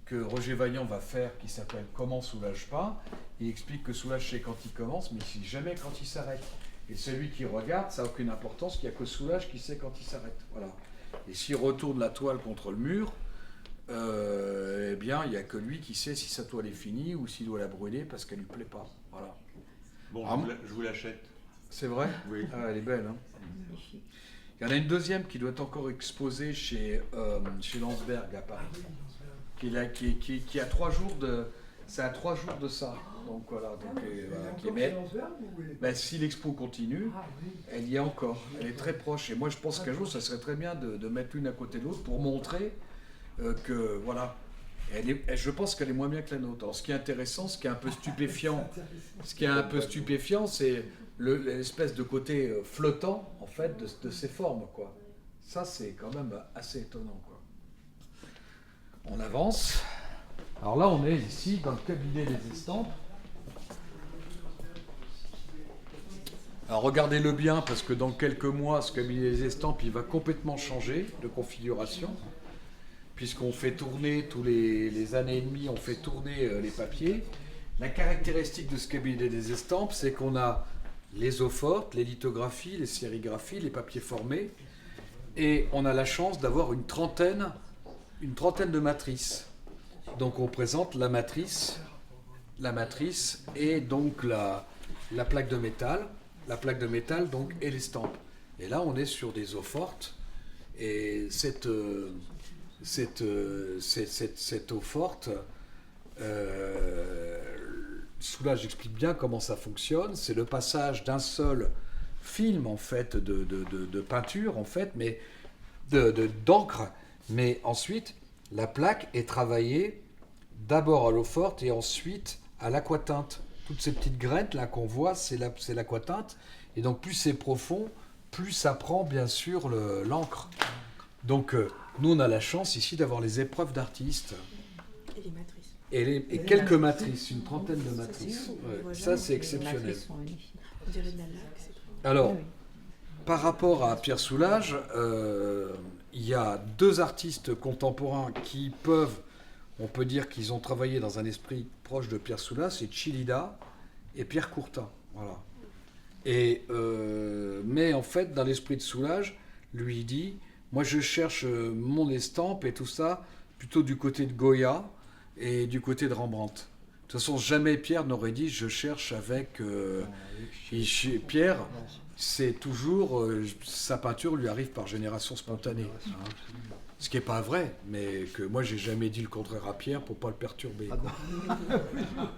que Roger Vaillant va faire qui s'appelle « Comment Soulages peint ». Il explique que Soulages c'est quand il commence, mais c'est jamais quand il s'arrête. Et celui qui regarde, ça n'a aucune importance, il n'y a que Soulages qui sait quand il s'arrête. Voilà. Et s'il retourne la toile contre le mur, eh bien il n'y a que lui qui sait si sa toile est finie ou s'il doit la brûler parce qu'elle ne lui plaît pas. Voilà. Bon, je vous l'achète. C'est vrai ? Oui. Ah, elle est belle, hein. Il y en a une deuxième qui doit être encore exposée chez Landsberg à Paris, qui a 3 jours de... C'est à 3 jours de ça. Donc voilà, qui est ben, si l'expo continue, elle y est encore. Elle est très proche. Et moi je pense qu'un jour ça serait très bien de mettre l'une à côté de l'autre pour montrer que voilà. Je pense qu'elle est moins bien que la nôtre. Alors ce qui est intéressant, ce qui est un peu stupéfiant, c'est l'espèce de côté flottant en fait de ces formes, quoi. Ça c'est quand même assez étonnant, quoi. On avance. Alors là on est ici dans le cabinet des estampes. Alors regardez-le bien parce que dans quelques mois ce cabinet des estampes il va complètement changer de configuration puisqu'on fait tourner tous les années et demie, on fait tourner les papiers. La caractéristique de ce cabinet des estampes, c'est qu'on a les eaux fortes, les lithographies, les sérigraphies, les papiers formés, et on a la chance d'avoir une trentaine de matrices. Donc on présente la matrice et donc la plaque de métal, donc et l'estampe. Et là on est sur des eaux fortes, et cette eau forte, Soulages j'explique bien comment ça fonctionne. C'est le passage d'un seul film en fait de peinture en fait, mais d'encre, mais ensuite la plaque est travaillée d'abord à l'eau forte et ensuite à l'aquatinte. Toutes ces petites graines là qu'on voit, c'est l'aquatinte, et donc plus c'est profond, plus ça prend bien sûr l'encre. Donc nous on a la chance ici d'avoir les épreuves d'artistes. Et les matrices. Et quelques matrices, une trentaine de matrices. Ouais, ça c'est exceptionnel. On dirait de la laque, c'est trop. Alors, par rapport à Pierre Soulages, il y a 2 artistes contemporains qui peuvent, on peut dire qu'ils ont travaillé dans un esprit proche de Pierre Soulages, c'est Chillida et Pierre Courtin. Voilà. Et, mais en fait, dans l'esprit de Soulages, lui dit, moi je cherche mon estampe et tout ça, plutôt du côté de Goya. et du côté de Rembrandt. De toute façon, jamais Pierre n'aurait dit je cherche avec. Pierre, c'est toujours sa peinture lui arrive par génération spontanée. Hein. Ce qui n'est pas vrai, mais que moi j'ai jamais dit le contraire à Pierre pour pas le perturber.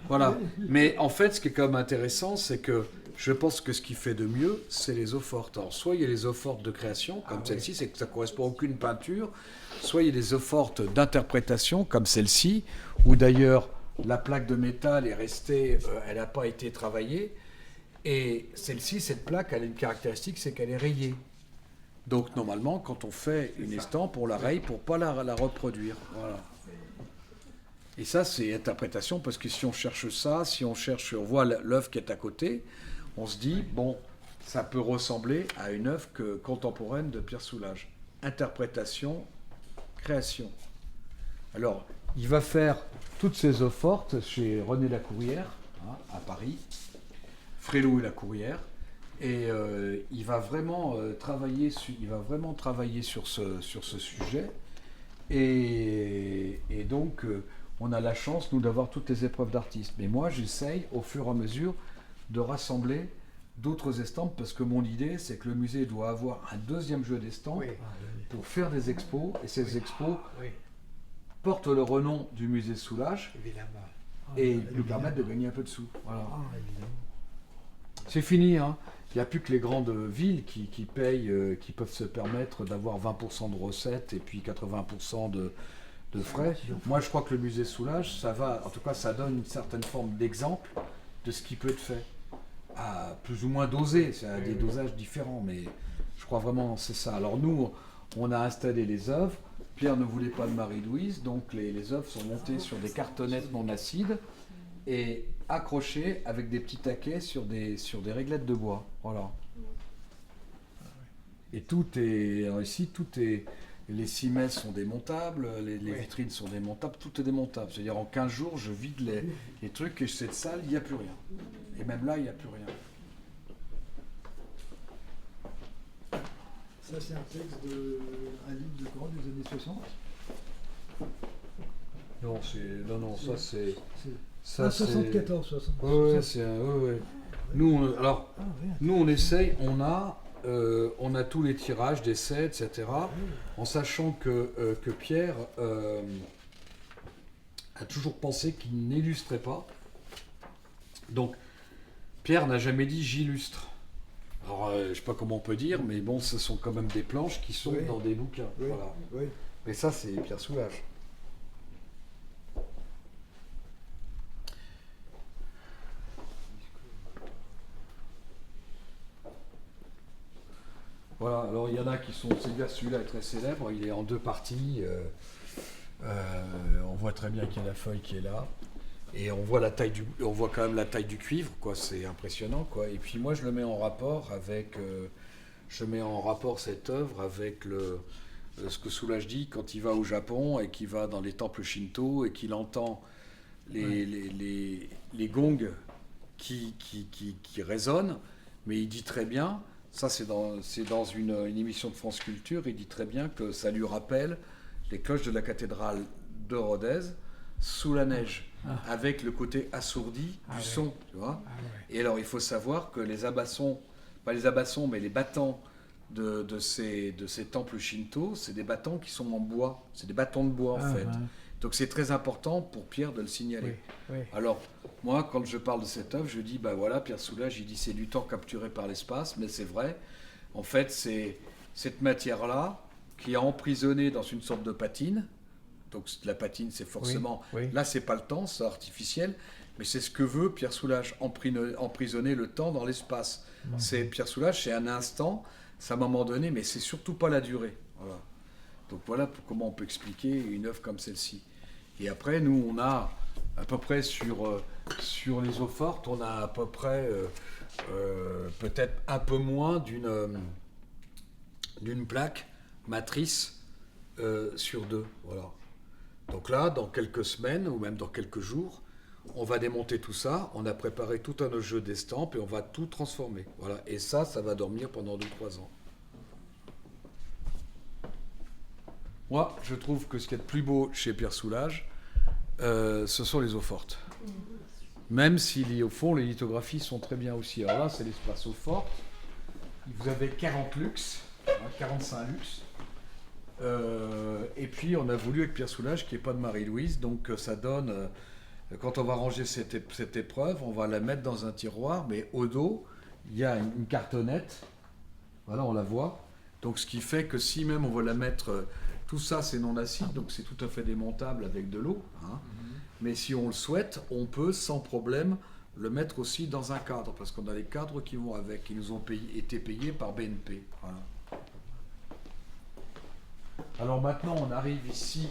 Voilà. Mais en fait, ce qui est quand même intéressant, c'est que je pense que ce qui fait de mieux, c'est les eaux fortes. Alors, soit il y a les eaux fortes de création, comme celle-ci, c'est que ça correspond à aucune peinture. Soit il y a des eaux fortes d'interprétation, comme celle-ci, où d'ailleurs la plaque de métal est restée, elle n'a pas été travaillée. Et celle-ci, cette plaque, elle a une caractéristique, c'est qu'elle est rayée. Donc normalement, quand on fait une estampe, on la raye pour ne pas la reproduire. Voilà. Et ça, c'est interprétation, parce que si on cherche ça, si on voit l'œuvre qui est à côté, on se dit, bon, ça peut ressembler à une œuvre contemporaine de Pierre Soulages. Interprétation, création. Alors, il va faire toutes ces œuvres fortes chez René Lacourière, hein, à Paris, Frélot et Lacourière, et il va vraiment travailler sur ce sujet. Et donc, on a la chance, nous, d'avoir toutes les épreuves d'artistes. Mais moi, j'essaye, au fur et à mesure, de rassembler d'autres estampes, parce que mon idée, c'est que le musée doit avoir un deuxième jeu d'estampes pour faire des expos, et ces expos portent le renom du musée Soulages, et nous permettent de gagner un peu de sous. Voilà. C'est fini, hein. Il n'y a plus que les grandes villes qui payent, qui peuvent se permettre d'avoir 20% de recettes et puis 80% de frais. Moi, je crois que le musée Soulages, ça va, en tout cas, ça donne une certaine forme d'exemple de ce qui peut être fait. À plus ou moins dosé, c'est à des dosages différents, mais je crois vraiment que c'est ça. Alors nous, on a installé les œuvres. Pierre ne voulait pas de Marie-Louise, donc les œuvres sont montées sur des cartonnettes non acides et accrochées avec des petits taquets sur des réglettes de bois. Voilà. Et tout est ici, les cimaises sont démontables, les vitrines sont démontables, tout est démontable. C'est-à-dire en 15 jours, je vide les trucs et cette salle, il n'y a plus rien. Et même là, il n'y a plus rien. Ça, c'est un texte un livre de quand, des années 60 ? Non, ça c'est... Ça, 74, 60. Ouais, c'est un... Ouais. Nous, on essaye, on a tous les tirages, d'essais, etc. En sachant que Pierre a toujours pensé qu'il n'illustrait pas. Donc, Pierre n'a jamais dit « j'illustre ». Alors, je ne sais pas comment on peut dire, mais bon, ce sont quand même des planches qui sont dans des bouquins. Oui, voilà. oui. Mais ça, c'est Pierre Soulages. Voilà, alors il y en a qui sont... Celui-là est très célèbre, il est en 2 parties. On voit très bien qu'il y a la feuille qui est là. Et on voit quand même la taille du cuivre, quoi. C'est impressionnant, quoi. Et puis moi, je le mets en rapport avec... cette œuvre avec ce que Soulages dit quand il va au Japon et qu'il va dans les temples shinto et qu'il entend les gongs qui résonnent. Mais il dit très bien... Ça, c'est dans une émission de France Culture. Il dit très bien que ça lui rappelle les cloches de la cathédrale de Rodez sous la neige, avec le côté assourdi du son. Tu vois. Et alors, il faut savoir que les abassons, pas les abassons, mais les battants de ces temples shinto, c'est des battants qui sont en bois. C'est des bâtons de bois, en fait. Donc, c'est très important pour Pierre de le signaler. Alors, moi, quand je parle de cette œuvre, je dis, ben voilà, Pierre Soulages, il dit c'est du temps capturé par l'espace, mais c'est vrai. En fait, c'est cette matière-là qui est emprisonnée dans une sorte de patine. Donc, la patine, c'est forcément... Là, c'est pas le temps, c'est artificiel, mais c'est ce que veut Pierre Soulages, emprisonner le temps dans l'espace. C'est Pierre Soulages, c'est un instant, c'est à un moment donné, mais c'est surtout pas la durée. Voilà. Donc, voilà comment on peut expliquer une œuvre comme celle-ci. Et après, nous, on a à peu près sur les eaux fortes, on a à peu près peut-être un peu moins d'une plaque matrice sur 2. Voilà. Donc là, dans quelques semaines ou même dans quelques jours, on va démonter tout ça. On a préparé tout un jeu d'estampes et on va tout transformer. Voilà. Et ça va dormir pendant 2-3 ans. Moi, je trouve que ce qui est le plus beau chez Pierre Soulages, ce sont les eaux fortes. Même si, au fond, les lithographies sont très bien aussi. Alors là, c'est l'espace eaux fortes. Vous avez 40 lux, 45 lux. Et puis, on a voulu avec Pierre Soulages, qui n'est pas de Marie-Louise, donc ça donne... quand on va ranger cette épreuve, on va la mettre dans un tiroir, mais au dos, il y a une cartonnette. Voilà, on la voit. Donc, ce qui fait que si même on veut la mettre... tout ça, c'est non acide, donc c'est tout à fait démontable avec de l'eau. Mais si on le souhaite, on peut sans problème le mettre aussi dans un cadre, parce qu'on a les cadres qui vont avec, qui nous ont été payés par BNP. Voilà. Alors maintenant, on arrive ici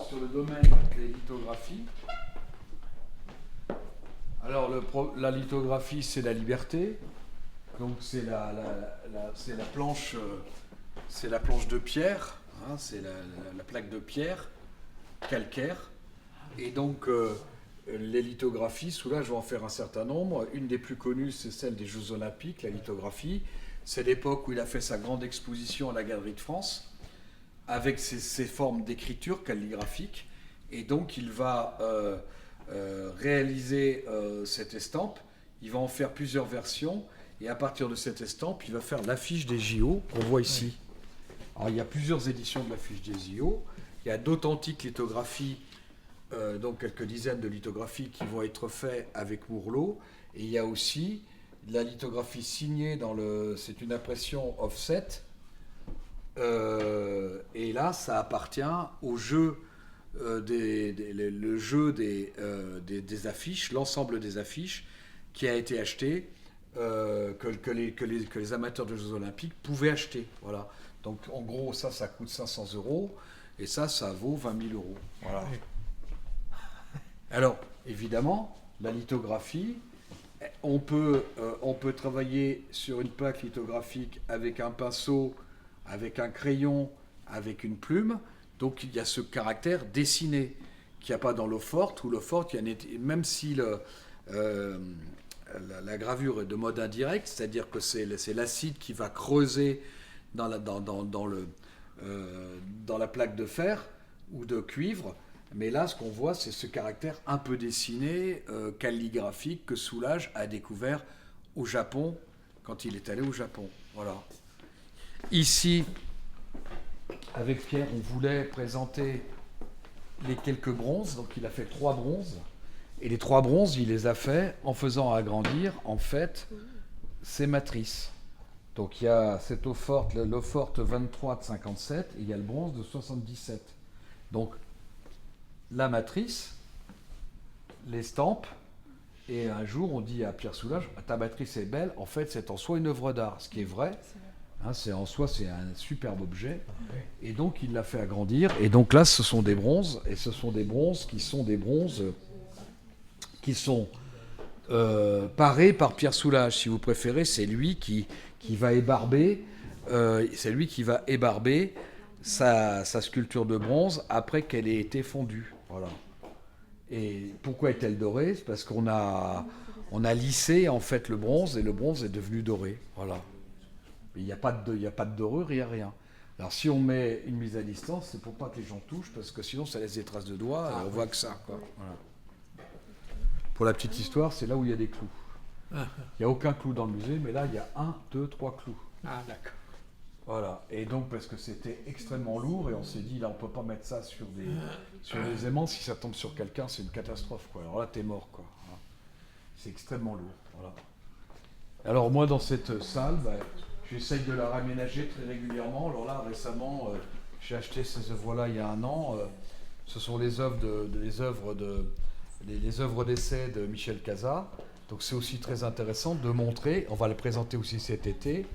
sur le domaine des lithographies. Alors la lithographie, c'est la liberté. Donc c'est la planche, c'est la planche de pierre, c'est la plaque de pierre calcaire. Et donc les lithographies, Soulages va en faire un certain nombre. Une des plus connues, c'est celle des Jeux Olympiques, la lithographie. C'est l'époque où il a fait sa grande exposition à la Galerie de France, avec ses formes d'écriture calligraphique. Et donc il va réaliser cette estampe. Il va en faire plusieurs versions. Et à partir de cette estampe, il va faire l'affiche des JO qu'on voit ici. Alors il y a plusieurs éditions de l'affiche des JO. Il y a d'authentiques lithographies, donc quelques dizaines de lithographies qui vont être faites avec Mourlot. Et il y a aussi la lithographie signée c'est une impression offset. Et là, ça appartient au jeu, le jeu des affiches, l'ensemble des affiches qui a été acheté, que les amateurs de Jeux Olympiques pouvaient acheter. Voilà. Donc en gros, ça coûte 500 €. Et ça vaut 20 000 €. Voilà. Alors, évidemment, la lithographie, on peut travailler sur une plaque lithographique avec un pinceau, avec un crayon, avec une plume. Donc, il y a ce caractère dessiné qu'il n'y a pas dans l'eau forte. Où l'eau forte, même si la gravure est de mode indirect, c'est-à-dire que c'est l'acide qui va creuser dans la plaque de fer ou de cuivre, mais là ce qu'on voit c'est ce caractère un peu dessiné, calligraphique que Soulages a découvert au Japon quand il est allé au Japon. Voilà. Ici, avec Pierre, on voulait présenter les quelques bronzes, donc il a fait 3 bronzes, et les 3 bronzes il les a fait en faisant agrandir en fait ses matrices. Donc il y a cette eau forte, l'eau forte 23 de 57, et il y a le bronze de 77. Donc la matrice, l'estampe, et un jour on dit à Pierre Soulages, ta matrice est belle, en fait c'est en soi une œuvre d'art, ce qui est vrai. C'est en soi c'est un superbe objet, et donc il l'a fait agrandir, et donc là ce sont des bronzes, et ce sont des bronzes qui sont parés par Pierre Soulages, si vous préférez. C'est lui qui va ébarber, sa sculpture de bronze après qu'elle ait été fondue. Voilà. Et pourquoi est-elle dorée ? C'est parce qu'on a lissé en fait le bronze, et le bronze est devenu doré. Voilà. Il n'y a pas de dorure, il n'y a rien. Alors si on met une mise à distance, c'est pour pas que les gens touchent, parce que sinon ça laisse des traces de doigts, et on voit que ça. Quoi. Voilà. Pour la petite histoire, c'est là où il y a des clous. Il n'y a aucun clou dans le musée, mais là il y a 1, 2, 3 clous. Ah d'accord. Voilà. Et donc parce que c'était extrêmement lourd, et on s'est dit là on peut pas mettre ça sur des aimants, si ça tombe sur quelqu'un c'est une catastrophe, quoi. Alors là t'es mort, quoi. C'est extrêmement lourd. Voilà. Alors moi dans cette salle, j'essaye de la raménager très régulièrement. Alors là récemment j'ai acheté ces œuvres-là il y a 1 an. Ce sont les œuvres d'essai de Michel Cazat. Donc c'est aussi très intéressant de montrer, on va le présenter aussi cet été,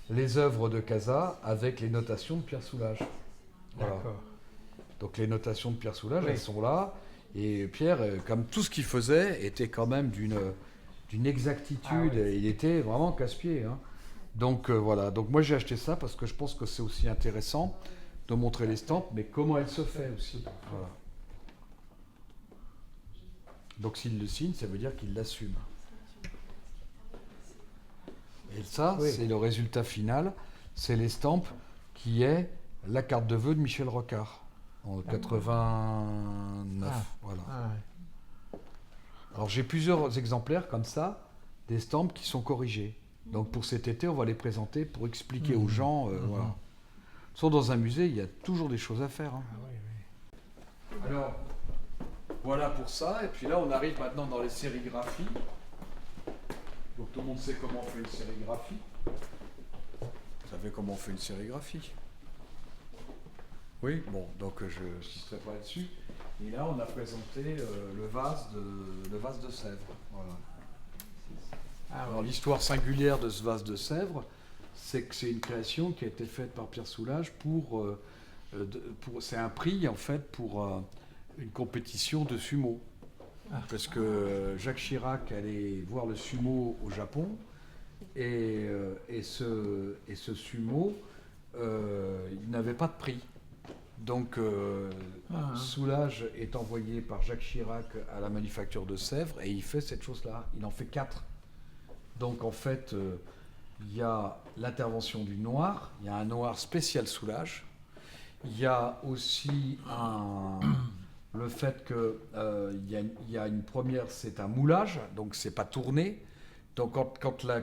les œuvres de Cazat avec les notations de Pierre Soulages. Voilà. D'accord. Donc les notations de Pierre Soulages, elles sont là. Et Pierre, comme tout ce qu'il faisait, était quand même d'une exactitude. Il était vraiment casse-pied. Donc voilà. Donc moi j'ai acheté ça parce que je pense que c'est aussi intéressant de montrer l'estampe, mais comment elle se fait aussi. Voilà. Donc s'il le signe, ça veut dire qu'il l'assume. Et ça, c'est le résultat final. C'est l'estampe qui est la carte de vœux de Michel Rocard. en 89. Voilà. Ah, ouais. Alors j'ai plusieurs exemplaires comme ça, d'estampes qui sont corrigées. Donc pour cet été, on va les présenter pour expliquer aux gens. Voilà. Sont dans un musée, il y a toujours des choses à faire. Hein. Ah, oui, oui. Alors, voilà pour ça. Et puis là, on arrive maintenant dans les sérigraphies. Donc tout le monde sait comment on fait une sérigraphie. Vous savez comment on fait une sérigraphie? Oui, bon, donc je n'insisterai pas là-dessus. Et là, on a présenté le vase de Sèvres. Voilà. Ah, Alors ouais. l'histoire singulière de ce vase de Sèvres, c'est que c'est une création qui a été faite par Pierre Soulages c'est un prix en fait pour une compétition de sumo. Parce que Jacques Chirac allait voir le sumo au Japon et ce sumo, il n'avait pas de prix. Donc Soulages est envoyé par Jacques Chirac à la manufacture de Sèvres et il fait cette chose-là. Il en fait 4. Donc en fait, il y a l'intervention du noir, il y a un noir spécial Soulages. Il y a aussi le fait qu'il y a une première, c'est un moulage, donc c'est pas tourné. Donc quand la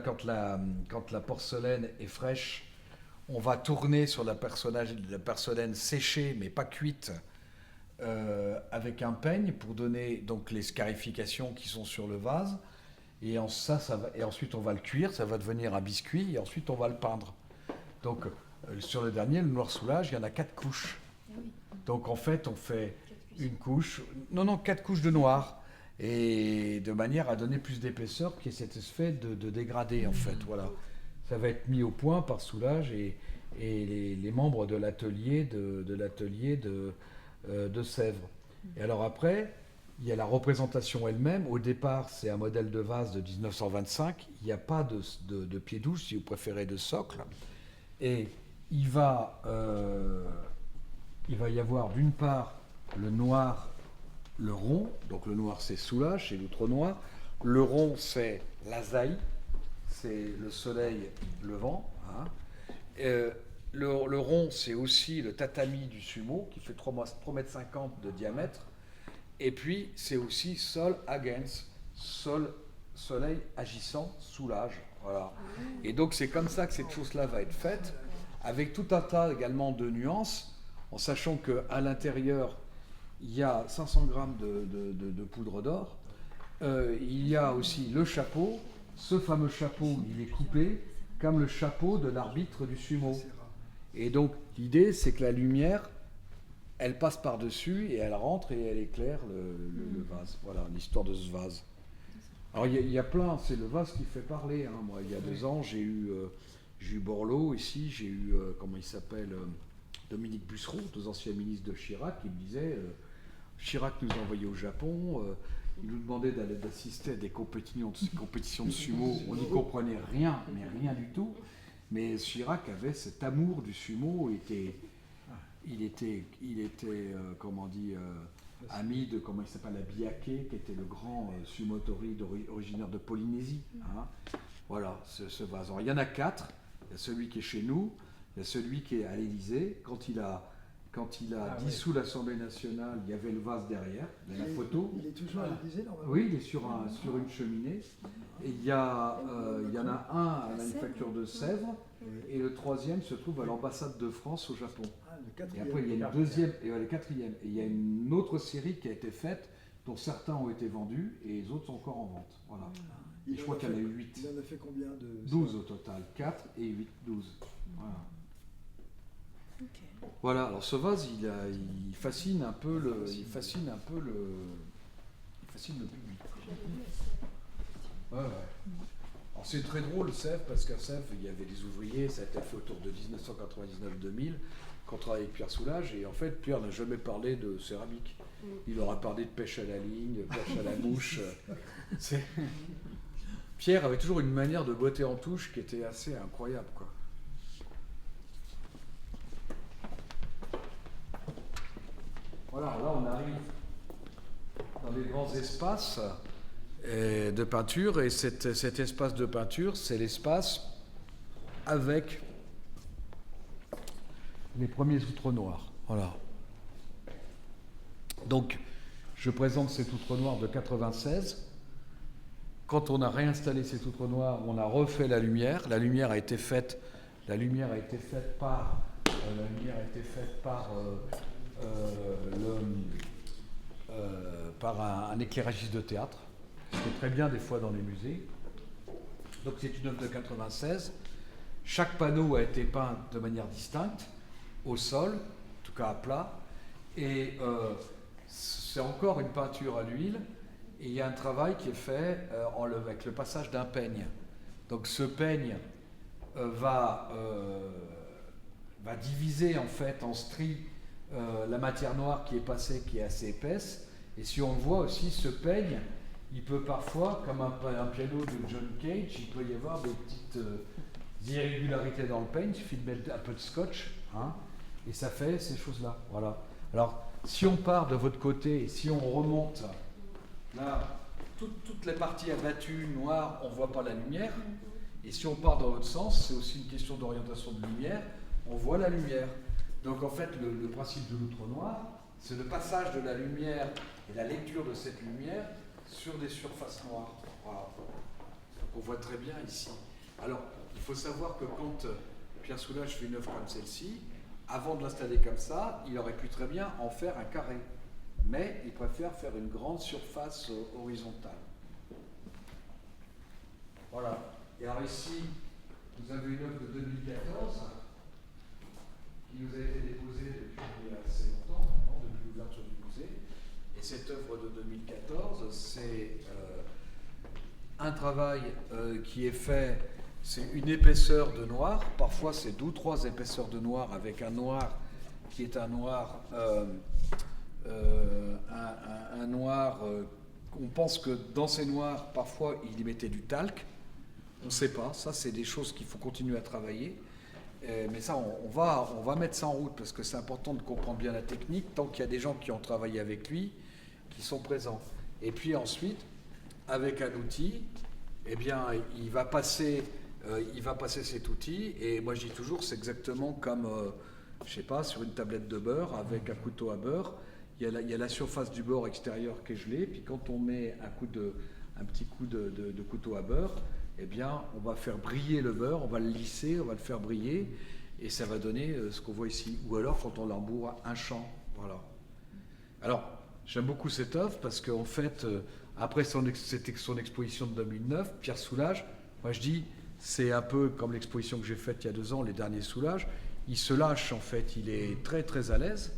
porcelaine est fraîche, on va tourner sur la porcelaine séchée mais pas cuite avec un peigne pour donner donc les scarifications qui sont sur le vase. Et ensuite on va le cuire, ça va devenir un biscuit et ensuite on va le peindre. Donc sur le dernier, le noir Soulages, il y en a 4 couches. Donc en fait on fait une couche, 4 couches de noir, et de manière à donner plus d'épaisseur qu'il y ait cet effet de dégradé en fait. Voilà. Ça va être mis au point par Soulages et les membres de l'atelier de Sèvres. Et alors après, il y a la représentation elle-même. Au départ, c'est un modèle de vase de 1925. Il n'y a pas de pied douche, si vous préférez, de socle. Et il va y avoir d'une part le noir, le rond. Donc le noir, c'est Soulages, c'est l'outre noir. Le rond, c'est l'azaï, c'est le soleil levant. Hein. Le rond, c'est aussi le tatami du sumo, qui fait 3,50 m de diamètre. Et puis, c'est aussi sol against, soleil agissant, Soulages. Voilà. Et donc, c'est comme ça que cette chose-là va être faite, avec tout un tas également de nuances, en sachant qu'à l'intérieur, il y a 500 grammes de poudre d'or. Il y a aussi le chapeau. Ce fameux chapeau, il est coupé comme le chapeau de l'arbitre du sumo. Et donc, l'idée, c'est que la lumière, elle passe par-dessus et elle rentre et elle éclaire le vase. Voilà l'histoire de ce vase. Alors il y a plein, c'est le vase qui fait parler. Hein. Moi, il y a 2 ans, j'ai eu Borloo ici, j'ai eu, comment il s'appelle, Dominique Bussereau, 2 anciens ministres de Chirac, qui me disait Chirac nous a envoyés au Japon, il nous demandait d'assister à des compétitions de sumo, on n'y comprenait rien, mais rien du tout. Mais Chirac avait cet amour du sumo, il était comment on dit, ami de, comment il s'appelle, Abiake, qui était le grand sumotori originaire de Polynésie. Hein. Voilà, ce vase. Alors, il y en a 4. Il y a celui qui est chez nous, il y a celui qui est à l'Élysée. Quand il a dissous l'Assemblée nationale, il y avait le vase derrière, il y a la photo. Il est toujours à l'Élysée, normalement. Oui, il est sur une cheminée. Et il y en a un à la manufacture de Sèvres, et le 3e se trouve à l'ambassade de France au Japon. Et après, il y a une deuxième, et le 4e. Et il y a une autre série qui a été faite, dont certains ont été vendus, et les autres sont encore en vente. Voilà. Et je crois qu'il y en a eu 8. Il en a fait combien de... 12 au total. 4 et 8, 12. Voilà. Ok. Voilà, alors ce vase, il fascine un peu le public. Ouais. Alors c'est très drôle, Sèvres, parce qu'à Sèvres, il y avait des ouvriers, ça a été fait autour de 1999-2000, qu'on travaillait avec Pierre Soulages, et en fait, Pierre n'a jamais parlé de céramique. Il aura parlé de pêche à la ligne, de pêche à la mouche. Pierre avait toujours une manière de botter en touche qui était assez incroyable, quoi. Voilà, là on arrive dans les grands espaces de peinture, et cet espace de peinture, c'est l'espace avec les premiers outres noirs. Voilà. Donc, je présente cette outre noire de 96. Quand on a réinstallé cette outre noire, on a refait la lumière. La lumière a été faite par un éclairagiste de théâtre. C'est très bien des fois dans les musées. Donc c'est une œuvre de 96. Chaque panneau a été peint de manière distincte, au sol, en tout cas à plat. Et c'est encore une peinture à l'huile. Et il y a un travail qui est fait avec le passage d'un peigne. Donc ce peigne va diviser en fait en stries la matière noire qui est passée, qui est assez épaisse. Et si on le voit aussi, ce peigne, il peut parfois, comme un piano de John Cage, il peut y avoir des petites irrégularités dans le peigne. Il suffit de mettre un peu de scotch, hein, et ça fait ces choses-là. Voilà. Alors, si on part de votre côté et si on remonte là, toutes les parties abattues, noires, on ne voit pas la lumière. Et si on part dans l'autre sens, c'est aussi une question d'orientation de lumière, on voit la lumière. Donc en fait, le principe de l'outre noir, c'est le passage de la lumière et la lecture de cette lumière sur des surfaces noires. Voilà. Donc on voit très bien ici. Alors, il faut savoir que quand Pierre Soulages fait une œuvre comme celle-ci, avant de l'installer comme ça, il aurait pu très bien en faire un carré. Mais il préfère faire une grande surface horizontale. Voilà. Et alors ici, vous avez une œuvre de 2014 qui nous a été déposée depuis assez longtemps, maintenant, depuis l'ouverture du musée. Et cette œuvre de 2014, c'est un travail qui est fait, c'est une épaisseur de noir, parfois c'est 2 ou 3 épaisseurs de noir avec un noir qui est un noir, on pense que dans ces noirs, parfois il y mettait du talc, on ne sait pas, ça c'est des choses qu'il faut continuer à travailler. Mais ça, on va mettre ça en route parce que c'est important de comprendre bien la technique tant qu'il y a des gens qui ont travaillé avec lui, qui sont présents. Et puis ensuite, avec un outil, eh bien, il va passer cet outil. Et moi, je dis toujours, c'est exactement comme, je sais pas, sur une tablette de beurre avec un couteau à beurre. Il y a la surface du beurre extérieur qui est gelée. Puis quand on met un petit coup de couteau à beurre, eh bien, on va faire briller le beurre, on va le lisser, on va le faire briller, et ça va donner ce qu'on voit ici. Ou alors, quand on l'embourre, un champ. Voilà. Alors, j'aime beaucoup cette œuvre parce qu'en fait, après son exposition de 2009, Pierre Soulages, moi je dis, c'est un peu comme l'exposition que j'ai faite il y a 2 ans, les derniers Soulages. Il se lâche, en fait, il est très très à l'aise,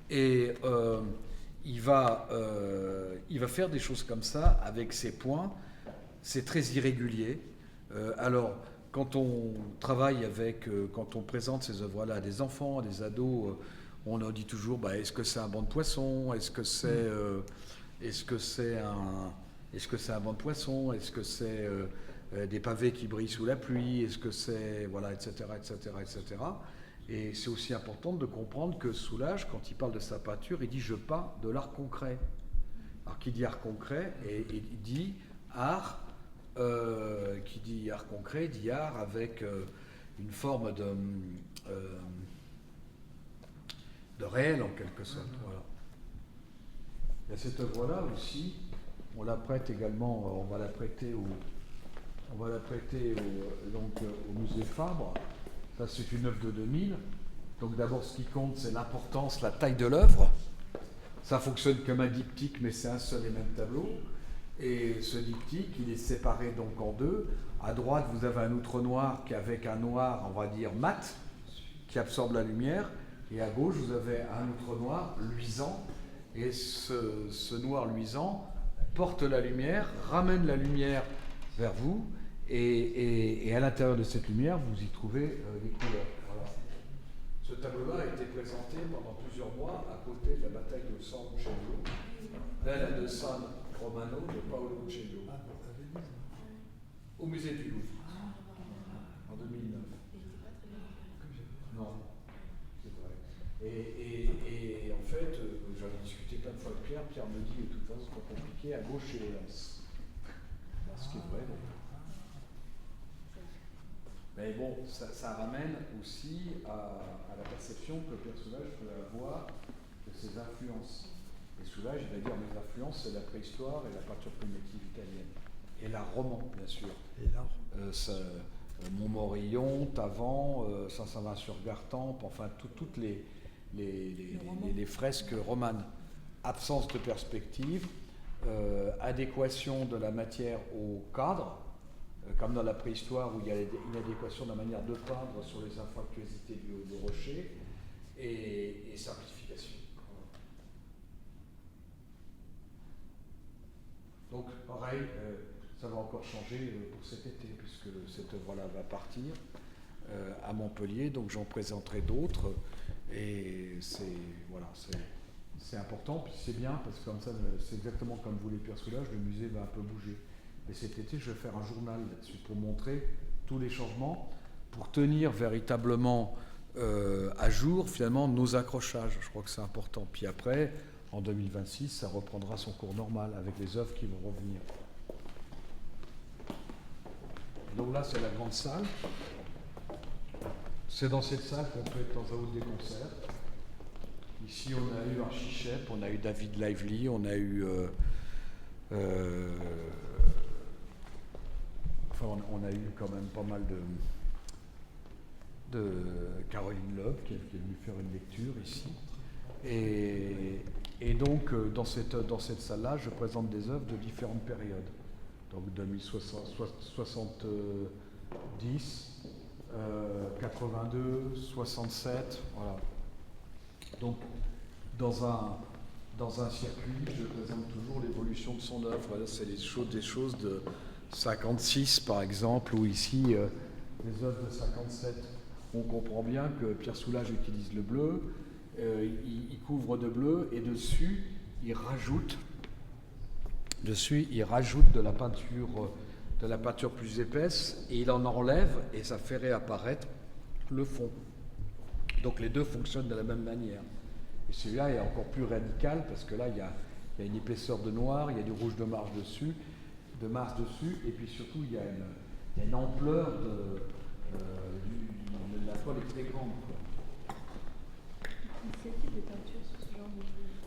et il va faire des choses comme ça avec ses points. C'est très irrégulier. Alors, quand on travaille quand on présente ces œuvres-là à des enfants, à des ados, on leur dit toujours, est-ce que c'est un banc de poisson ? Est-ce que c'est un banc de poisson ? Est-ce que c'est des pavés qui brillent sous la pluie ? Est-ce que c'est... Voilà, etc., etc., etc. Et c'est aussi important de comprendre que Soulages, quand il parle de sa peinture, il dit « je peins de l'art concret ». Alors, qui dit art concret, et il dit art... qui dit art concret, dit art avec une forme de réel en quelque sorte. Voilà. Il y a cette œuvre-là aussi, on la prête également, on va la prêter au musée Fabre. Ça, c'est une œuvre de 2000. Donc d'abord, ce qui compte, c'est l'importance, la taille de l'œuvre. Ça fonctionne comme un diptyque, mais c'est un seul et même tableau. Et ce diptyque, il est séparé donc en 2. À droite, vous avez un outre noir qui avec un noir, on va dire mat, qui absorbe la lumière. Et à gauche, vous avez un outre noir luisant. Et ce noir luisant porte la lumière, ramène la lumière vers vous. Et à l'intérieur de cette lumière, vous y trouvez les couleurs. Voilà. Ce tableau-là a été présenté pendant plusieurs mois à côté de la bataille de San Uccello. Là, la de San Romano de Paolo Uccello, au musée du Louvre, en 2009. Non, c'est vrai. Et en fait, j'en ai discuté plein de fois avec Pierre. Pierre me dit, de toute façon, c'est pas compliqué, à gauche, c'est les lances. Ce qui est vrai, d'ailleurs. Mais bon, ça ramène aussi à la perception que le personnage peut avoir de ses influences. Et Soulages, il va dire mes influences, c'est la préhistoire et la peinture primitive italienne. Et l'art roman, bien sûr. Et là, Montmorillon, Tavan, Saint-Savin-sur-Gartempe, enfin toutes les fresques romanes. Absence de perspective, adéquation de la matière au cadre, comme dans la préhistoire où il y a une adéquation de la manière de peindre sur les infractuosités du rocher, et simplification. Donc pareil, ça va encore changer pour cet été, puisque cette œuvre-là va partir à Montpellier, donc j'en présenterai d'autres, et c'est important, puis c'est bien, parce que comme ça, c'est exactement comme voulait Pierre Soulages, le musée va un peu bouger. Et cet été, je vais faire un journal là-dessus, pour montrer tous les changements, pour tenir véritablement à jour, finalement, nos accrochages. Je crois que c'est important. Puis après, en 2026, ça reprendra son cours normal, avec les œuvres qui vont revenir. Donc là, c'est la grande salle. C'est dans cette salle qu'on fait de temps à autre des concerts. Ici, on a eu Archichep, on a eu David Lively, on a eu on a eu quand même pas mal de Caroline Loeb qui est venue faire une lecture ici. Et donc, dans cette salle-là, je présente des œuvres de différentes périodes. Donc 2070, 82, 67, voilà. Donc, dans un circuit, je présente toujours l'évolution de son œuvre. Là, c'est des choses de 56, par exemple, ou ici, les œuvres de 57. On comprend bien que Pierre Soulages utilise le bleu, il couvre de bleu, et dessus, il rajoute de la peinture plus épaisse, et il en enlève, et ça fait réapparaître le fond. Donc les deux fonctionnent de la même manière. Et celui-là est encore plus radical, parce que là, il y a une épaisseur de noir, il y a du rouge de Mars dessus, et puis surtout, il y a une ampleur de la toile est très grande. Quel type de peinture sur ce genre de...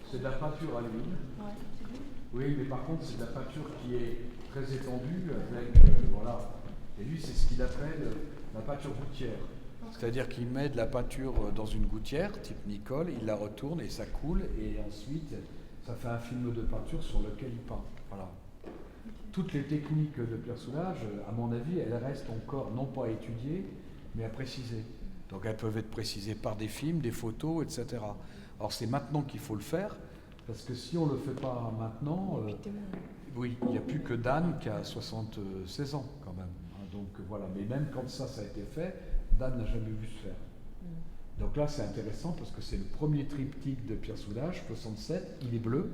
C'est de la peinture à l'huile. Ouais, c'est lui. Oui, mais par contre, c'est de la peinture qui est très étendue, avec, voilà. Et lui, c'est ce qu'il appelle la peinture gouttière. C'est-à-dire qu'il met de la peinture dans une gouttière, type Nicole, il la retourne et ça coule, et ensuite, ça fait un film de peinture sur lequel il peint. Voilà. Toutes les techniques de Pierre Soulages, à mon avis, elles restent encore non pas à étudier, mais à préciser. Donc elles peuvent être précisées par des films, des photos, etc. Alors c'est maintenant qu'il faut le faire, parce que si on ne le fait pas maintenant, oui, il n'y a plus que Dan qui a 76 ans quand même. Donc voilà, mais même quand ça a été fait, Dan n'a jamais vu se faire. Donc là c'est intéressant parce que c'est le premier triptyque de Pierre Soulages, 67, il est bleu,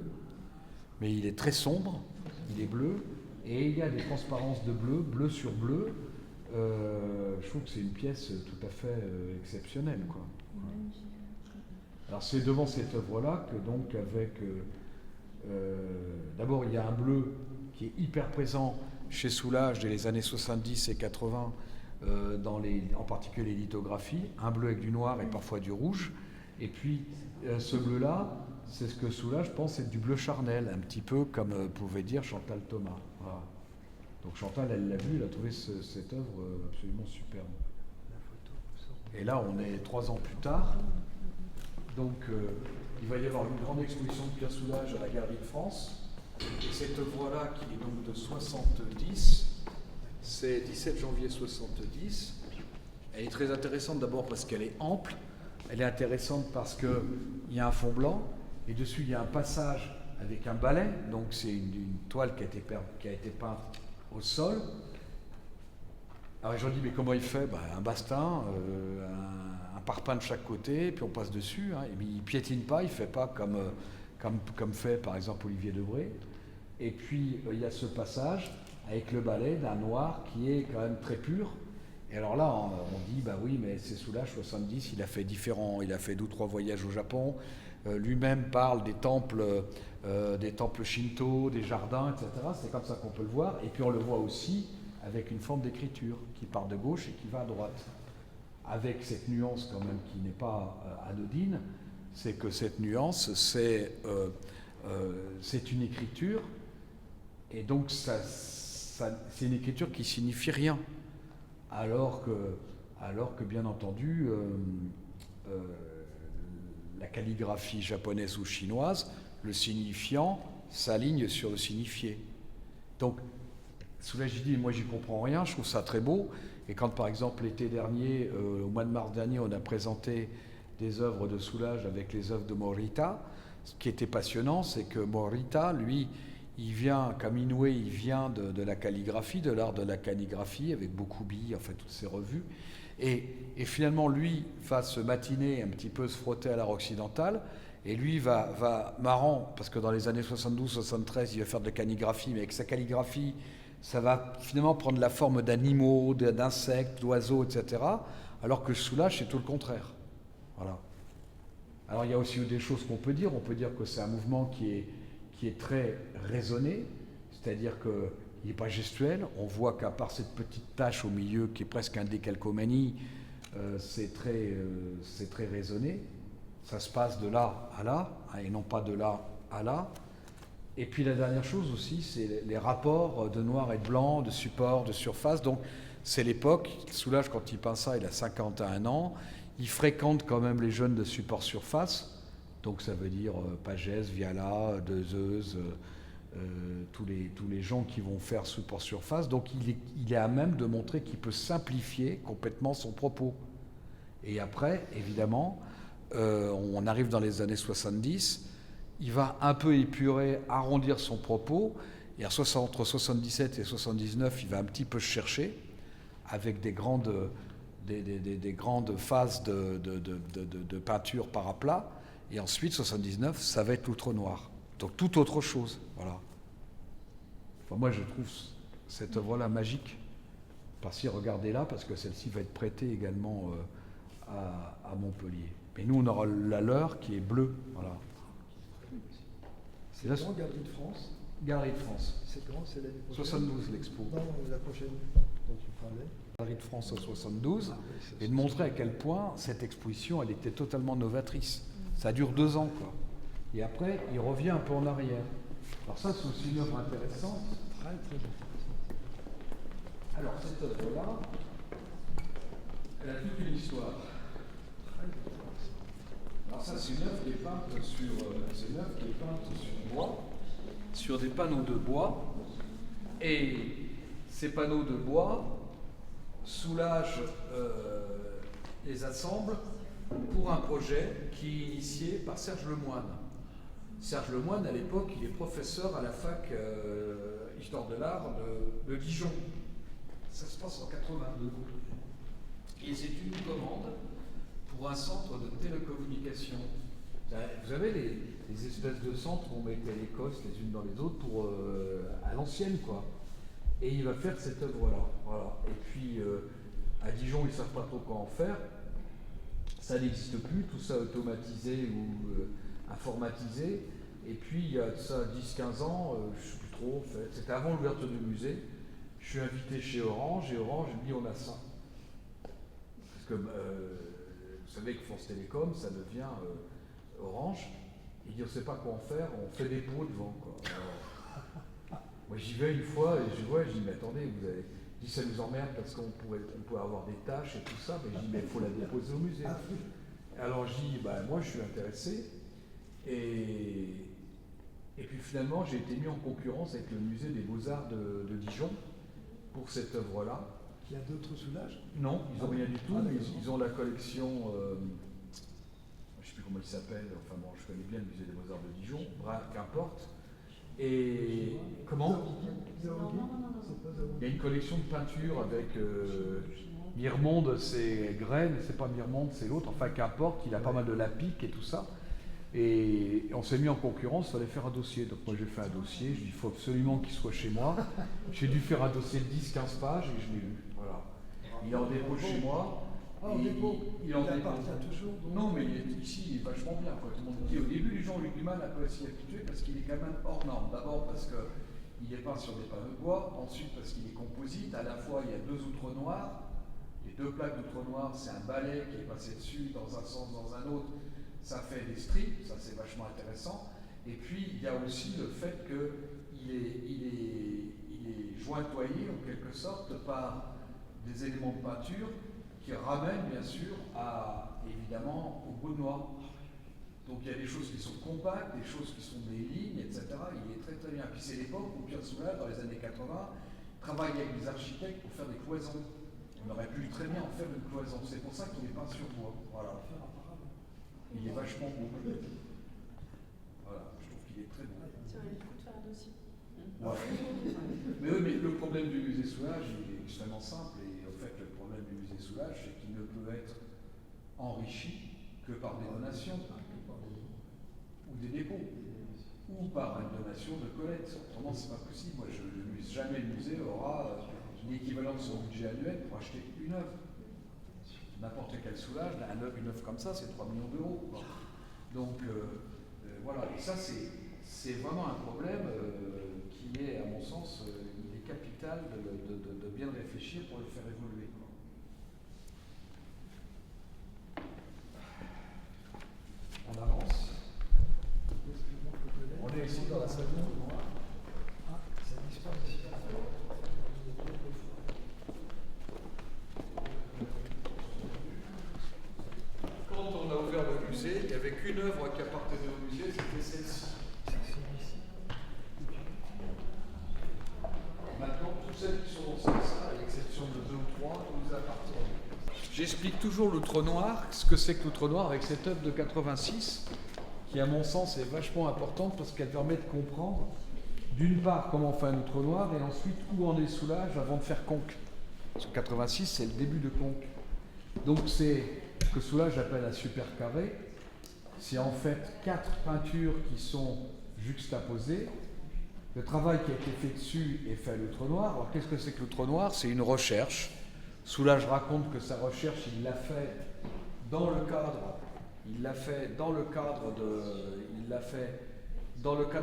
mais il est très sombre, il est bleu, et il y a des transparences de bleu, bleu sur bleu. Je trouve que c'est une pièce tout à fait exceptionnelle, quoi. Alors c'est devant cette œuvre-là que donc avec... d'abord il y a un bleu qui est hyper présent chez Soulages dès les années 70 et 80, en particulier les lithographies, un bleu avec du noir et parfois du rouge. Et puis ce bleu-là, c'est ce que Soulages pense être du bleu charnel, un petit peu comme pouvait dire Chantal Thomas. Voilà. Donc Chantal, elle l'a vu, elle a trouvé cette œuvre absolument superbe. Et là, on est 3 ans plus tard. Donc il va y avoir une grande exposition de Pierre Soulages à la Galerie de France. Et cette œuvre-là, qui est donc de 70, c'est 17 janvier 70. Elle est très intéressante d'abord parce qu'elle est ample. Elle est intéressante parce qu'il y a un fond blanc et dessus il y a un passage avec un balai. Donc c'est une toile qui a été peinte au sol. Alors je dis mais comment il fait? Un bastin, un parpaing de chaque côté, puis on passe dessus. Et il piétine pas, il fait pas comme fait par exemple Olivier Debré. Et puis il y a ce passage avec le balai d'un noir qui est quand même très pur. Et alors là, on dit, oui, mais c'est Soulages, 70, il a fait 2 ou 3 voyages au Japon. Lui-même parle des temples shinto, des jardins, etc. C'est comme ça qu'on peut le voir. Et puis on le voit aussi avec une forme d'écriture qui part de gauche et qui va à droite. Avec cette nuance quand même qui n'est pas anodine, c'est que cette nuance, c'est c'est une écriture, et donc c'est une écriture qui signifie rien, alors que bien entendu, la calligraphie japonaise ou chinoise, le signifiant s'aligne sur le signifié. Donc, Soulages dit, moi j'y comprends rien, je trouve ça très beau. Et quand par exemple l'été dernier, au mois de mars dernier, on a présenté des œuvres de Soulages avec les œuvres de Morita, ce qui était passionnant, c'est que Morita, lui, il vient, comme Inoue, il vient de la calligraphie, de l'art de la calligraphie, avec Bokubi, enfin toutes ces revues. Et finalement, lui va se matiner un petit peu, se frotter à l'art occidental, et lui va marrant, parce que dans les années 72-73, il va faire de la calligraphie, mais avec sa calligraphie, ça va finalement prendre la forme d'animaux, d'insectes, d'oiseaux, etc., alors que Soulages, c'est tout le contraire. Voilà. Alors il y a aussi des choses qu'on peut dire que c'est un mouvement qui est très raisonné, c'est-à-dire que il n'est pas gestuel. On voit qu'à part cette petite tache au milieu qui est presque un décalcomanie, c'est très raisonné. Ça se passe de là à là, et non pas de là à là. Et puis la dernière chose aussi, c'est les rapports de noir et de blanc, de support, de surface. Donc c'est l'époque, Soulages quand il peint ça, il a 51 ans, il fréquente quand même les jeunes de support surface, donc ça veut dire Pagès, Viala, Deleuze, tous les gens qui vont faire support surface, donc il est à même de montrer qu'il peut simplifier complètement son propos. Et après, évidemment, on arrive dans les années 70, il va un peu épurer, arrondir son propos, et entre 77 et 79, il va un petit peu chercher, avec des grandes phases de peinture par à plat, et ensuite, 79, ça va être l'outre noir. Donc tout autre chose, voilà. Enfin, moi je trouve cette œuvre-là magique. Par-ci, regardez-la, parce que celle-ci va être prêtée également à Montpellier. Mais nous, on aura la leur qui est bleue, voilà. C'est quand, Galerie de France? Galerie de France. C'est quand? C'est l'année prochaine? 72, l'expo. Non, la prochaine dont tu parlais. Galerie de France en 72, et de montrer à quel point cette exposition, elle était totalement novatrice. Ça dure 2 ans, quoi. Et après, il revient un peu en arrière. Alors ça, c'est aussi une œuvre intéressante. Très, très intéressant. Alors, cette œuvre-là, elle a toute une histoire. Très intéressant. Alors ça, c'est une œuvre qui est peinte sur bois, sur des panneaux de bois. Et ces panneaux de bois, Soulages les assemble pour un projet qui est initié par Serge Lemoine. Serge Lemoine, à l'époque, il est professeur à la fac Histoire de l'art de Dijon. Ça se passe en 82. Et c'est une commande pour un centre de télécommunication. Vous avez les espèces de centres où on mettait les cosses les unes dans les autres à l'ancienne, quoi. Et il va faire cette œuvre-là. Voilà. Et puis, à Dijon, ils ne savent pas trop quoi en faire. Ça n'existe plus, tout ça automatisé ou informatisé. Et puis, il y a ça 10-15 ans, je ne sais plus trop, en fait. C'était avant l'ouverture du musée. Je suis invité chez Orange, et Orange me dit on a ça. Parce que vous savez que France Télécom, ça devient Orange. Il dit on ne sait pas quoi en faire, on fait des pots devant, quoi. Alors, moi j'y vais une fois et je dis mais attendez, vous avez dit ça nous emmerde parce qu'on pourrait avoir des tâches et tout ça, mais je dis mais il faut la déposer au musée. Alors je dis moi je suis intéressé et puis finalement j'ai été mis en concurrence avec le musée des Beaux-Arts de Dijon pour cette œuvre-là. Il y a d'autres Soulages? Non, ils n'ont rien du tout, mais ils ont la collection, je ne sais plus comment il s'appelle, enfin bon, je connais bien le musée des Beaux-Arts de Dijon, qu'importe. Et comment? Il y a une collection de peintures avec Mirmonde, c'est Graine, c'est pas Mirmonde, c'est l'autre, enfin qu'importe, il a pas mal de Lapic et tout ça. Et on s'est mis en concurrence, il fallait faire un dossier. Donc moi j'ai fait un dossier, je dis il faut absolument qu'il soit chez moi. J'ai dû faire un dossier de 10-15 pages et je l'ai eu. Voilà. Il est en dépôt chez moi. Ah, en dépôt. Il appartient toujours. Non, mais ici il est vachement bien. Quoi. Tout le monde dit au début, les gens ont eu du mal à s'y habituer parce qu'il est quand même hors norme. D'abord parce qu'il est peint sur des panneaux de bois, ensuite parce qu'il est composite. À la fois, il y a 2 outres noirs. Les 2 plaques d'outre noir, c'est un balai qui est passé dessus dans un sens, dans un autre. Ça fait des strips, ça c'est vachement intéressant. Et puis il y a aussi le fait qu'il est jointoyé en quelque sorte par des éléments de peinture qui ramènent bien sûr évidemment au beau noir. Donc il y a des choses qui sont compactes, des choses qui sont des lignes, etc. Il est très très bien. Puis c'est l'époque où Pierre Soulages, dans les années 80, travaillait avec des architectes pour faire des cloisons. On aurait pu très bien en faire une cloison. C'est pour ça qu'il est peint sur bois. Voilà. Il est vachement beau. Voilà, je trouve qu'il est très beau. Tu aurais beaucoup de faire un dossier. Ouais. Mais oui, mais le problème du musée Soulages il est extrêmement simple. Et en fait, le problème du musée Soulages, c'est qu'il ne peut être enrichi que par des donations, ou des dépôts, ou par une donation de collecte. Autrement, c'est pas possible. Moi, jamais le musée aura l'équivalent de son budget annuel pour acheter une œuvre. N'importe quel Soulages, une œuvre comme ça, c'est 3 millions d'euros. Donc, voilà. Et ça, c'est vraiment un problème qui est, à mon sens, il est capital de bien réfléchir pour le faire évoluer. On avance. On est ici dans la salle de noir. Ah, ça disparaît. Quand on a ouvert le musée, il n'y avait qu'une œuvre qui appartenait au musée, c'était celle-ci. Maintenant, toutes celles qui sont dans cette salle, à l'exception de 2 ou 3, nous appartiennent. J'explique toujours l'outre noir, ce que c'est que l'outre noir avec cette œuvre de 86, qui à mon sens est vachement importante parce qu'elle permet de comprendre d'une part comment on fait un outre noir et ensuite où en est Soulages avant de faire Conques. Sur 86, c'est le début de Conques. Donc c'est ce que Soulages appelle un super carré. C'est en fait 4 peintures qui sont juxtaposées. Le travail qui a été fait dessus est fait à l'outre noir. Alors qu'est-ce que c'est que l'outre noir? C'est une recherche. Soulages raconte que sa recherche, il l'a fait dans le cadre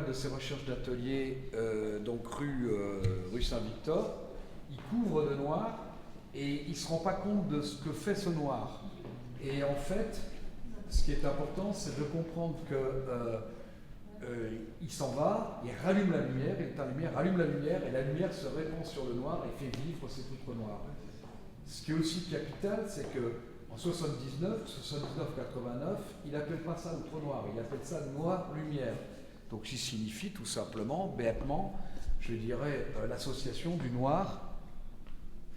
de ses recherches d'atelier, donc rue Saint-Victor. Il couvre de noir et il ne se rend pas compte de ce que fait ce noir. Et en fait, ce qui est important, c'est de comprendre que il s'en va, il rallume la lumière, il éteint la lumière, rallume la lumière, et la lumière se répand sur le noir et fait vivre cet outre noir. Ce qui est aussi capital, c'est que en 79, 89, il n'appelle pas ça outre noir, il appelle ça noir-lumière. Donc, ce qui signifie tout simplement, bêtement, je dirais, l'association du noir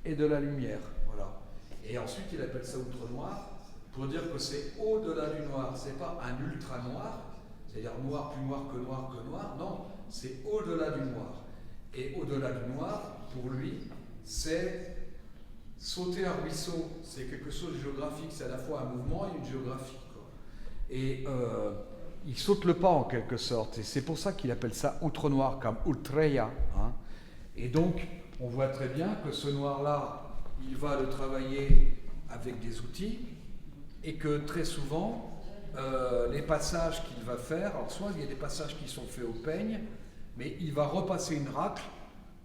et de la lumière. Voilà. Et ensuite, il appelle ça outre noir pour dire que c'est au-delà du noir. C'est pas un ultra noir, c'est-à-dire noir plus noir que noir que noir. Non, c'est au-delà du noir. Et au-delà du noir, pour lui, c'est sauter un ruisseau. C'est quelque chose de géographique. C'est à la fois un mouvement et une géographie, quoi. Et il saute le pas en quelque sorte. Et c'est pour ça qu'il appelle ça outre noir, comme ultreia. Hein. Et donc, on voit très bien que ce noir-là, il va le travailler avec des outils et que très souvent, les passages qu'il va faire, alors soit il y a des passages qui sont faits au peigne, mais il va repasser une racle